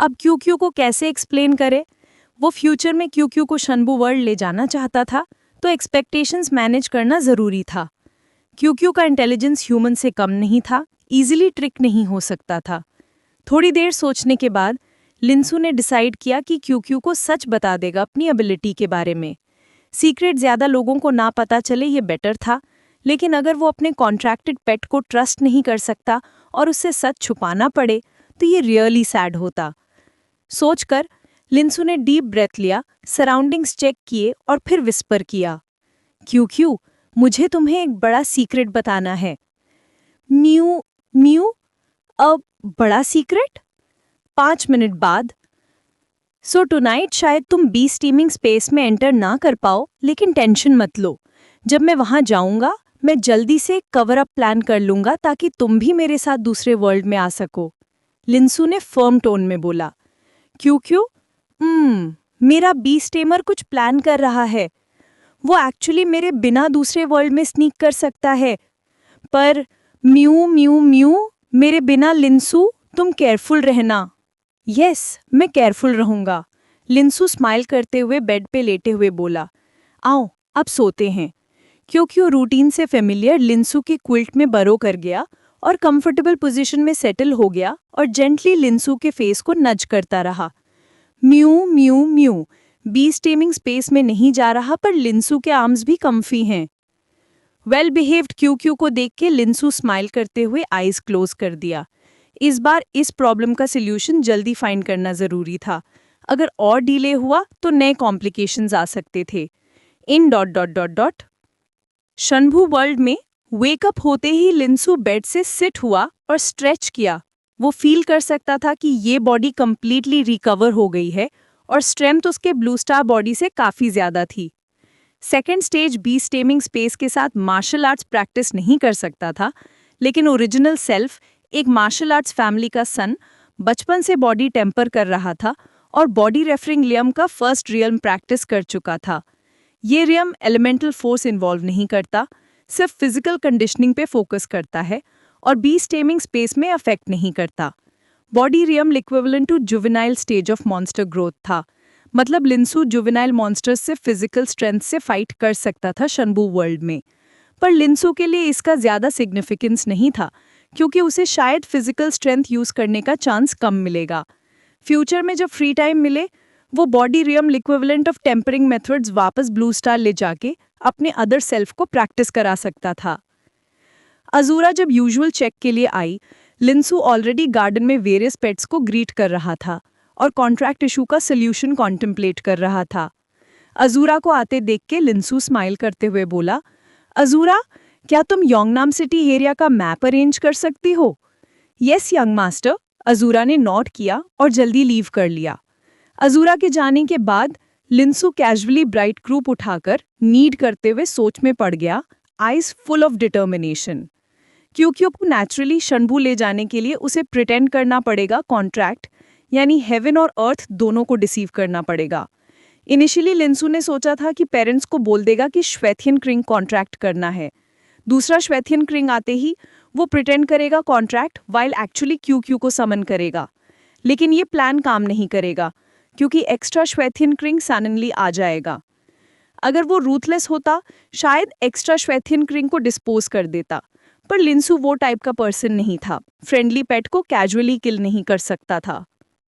अब क्यूक्यू को कैसे एक्सप्लेन करे? वो फ्यूचर में क्यूक्यू को शंभू वर्ल्ड ले जाना चाहता था, तो एक्सपेक्टेशंस मैनेज करना ज़रूरी था। क्यूक्यू का इंटेलिजेंस ह्यूमन से कम नहीं था, इजीली ट्रिक नहीं हो सकता था। थोड़ी देर सोचने के बाद लिंसू ने डिसाइड किया कि क्यूक्यू को सच बता देगा अपनी एबिलिटी के बारे में। सीक्रेट ज़्यादा लोगों को ना पता चले ये बेटर था, लेकिन अगर वो अपने कॉन्ट्रैक्टेड पेट को ट्रस्ट नहीं कर सकता और उससे सच छुपाना पड़े तो ये रियली सैड होता। सोचकर लिंसू ने डीप ब्रेथ लिया, सराउंडिंग्स चेक किए और फिर विस्पर किया, क्यूक्यू, मुझे तुम्हें एक बड़ा सीक्रेट बताना है। म्यू म्यू, अब बड़ा सीक्रेट? 5 मिनट बाद, सो टुनाइट शायद तुम बी स्टीमिंग स्पेस में एंटर ना कर पाओ, लेकिन टेंशन मत लो। जब मैं वहां जाऊंगा मैं जल्दी से कवर अप प्लान कर लूंगा ताकि तुम भी मेरे साथ दूसरे वर्ल्ड में आ सको। लिंसू ने फर्म टोन में बोला। क्यों? मेरा बी स्टेमर कुछ प्लान कर रहा है। वो एक्चुअली मेरे बिना दूसरे वर्ल्ड में स्नीक कर सकता है। पर म्यू म्यू म्यू मेरे बिना लिंसू, तुम केयरफुल रहना। यस, मैं केयरफुल रहूंगा। लिंसू स्माइल करते हुए बेड पे लेटे हुए बोला। आओ अब सोते हैं। क्योंकि वो रूटीन से फेमिलियर लिंसू के क्विल्ट में बरो कर गया और कंफर्टेबल पोजीशन में सेटल हो गया और जेंटली लिंसू के फेस को नज करता रहा। म्यू म्यू म्यू बी स्टेमिंग स्पेस में नहीं जा रहा, पर लिंसू के आर्म्स भी कम्फी हैं। वेल बिहेव्ड क्यू को देख के लिंसू स्माइल करते हुए आईज क्लोज कर दिया। इस बार इस प्रॉब्लम का सल्यूशन जल्दी फाइंड करना जरूरी था। अगर और डिले हुआ तो नए कॉम्प्लिकेशंस आ सकते थे। इन ... शंभू वर्ल्ड में वेकअप होते ही लिंसू बेड से सिट हुआ और स्ट्रेच किया। वो फील कर सकता था कि ये बॉडी कंप्लीटली रिकवर हो गई है और स्ट्रेंथ उसके ब्लू स्टार बॉडी से काफ़ी ज़्यादा थी। सेकेंड स्टेज बी स्टेमिंग स्पेस के साथ मार्शल आर्ट्स प्रैक्टिस नहीं कर सकता था, लेकिन ओरिजिनल सेल्फ, एक मार्शल आर्ट्स फैमिली का सन, बचपन से बॉडी टेम्पर कर रहा था और बॉडी रेफरिंग रियम का फर्स्ट रियम प्रैक्टिस कर चुका था। ये रियम एलिमेंटल फोर्स इन्वॉल्व नहीं करता, सिर्फ फिजिकल कंडीशनिंग पे फोकस करता है और बी स्टेमिंग स्पेस में अफेक्ट नहीं करता। Body realm equivalent to juvenile stage of monster growth था। मतलब लिंसू जुवेनाइल मॉन्स्टर्स से फिजिकल स्ट्रेंथ से फाइट कर सकता था शंभू वर्ल्ड में। पर लिंसू के लिए इसका ज़्यादा सिग्निफिकेंस नहीं था, क्योंकि उसे शायद फिजिकल स्ट्रेंथ यूज़ करने का चांस कम मिलेगा। फ्यूचर में जब फ्री टाइम मिले, वो body realm equivalent of tempering methods वापस ब्लू स्टार ले जाके अपने अदर सेल्फ को प्रैक्टिस करा सकता था। अजूरा जब यूजुअल चेक के लिए आई, लिंसू ऑलरेडी गार्डन में वेरियस पेट्स को ग्रीट कर रहा था और कॉन्ट्रैक्ट इशू का सल्यूशन कॉन्टेम्पलेट कर रहा था। अजूरा को आते देख के लिंसू स्माइल करते हुए बोला, अजूरा, क्या तुम योंगनाम सिटी एरिया का मैप अरेंज कर सकती हो? यस यंग मास्टर, अजूरा ने नोट किया और जल्दी लीव कर लिया। अजूरा के जाने के बाद लिंसू कैजुअली ब्राइट ग्रुप उठाकर नीड करते हुए सोच में पड़ गया, आईज फुल ऑफ डिटर्मिनेशन। क्योंकि उसको नेचुरली शंभू ले जाने के लिए उसे प्रिटेंड करना पड़ेगा कॉन्ट्रैक्ट, यानी हेवन और अर्थ दोनों को डिसीव करना पड़ेगा। इनिशियली लिंसू ने सोचा था कि पेरेंट्स को बोल देगा कि श्वेथियन क्रिंग कॉन्ट्रैक्ट करना है। दूसरा श्वेथियन क्रिंग आते ही वो प्रिटेंड करेगा कॉन्ट्रैक्ट, वाइल एक्चुअली क्यू को समन करेगा। लेकिन ये प्लान काम नहीं करेगा, क्योंकि एक्स्ट्रा श्वेथियन क्रिंग सडनली आ जाएगा। अगर वो रूथलेस होता, शायद एक्स्ट्रा श्वेथियन क्रिंग को डिस्पोज कर देता, पर लिंसू वो टाइप का पर्सन नहीं था। फ्रेंडली पेट को कैजुअली किल नहीं कर सकता था।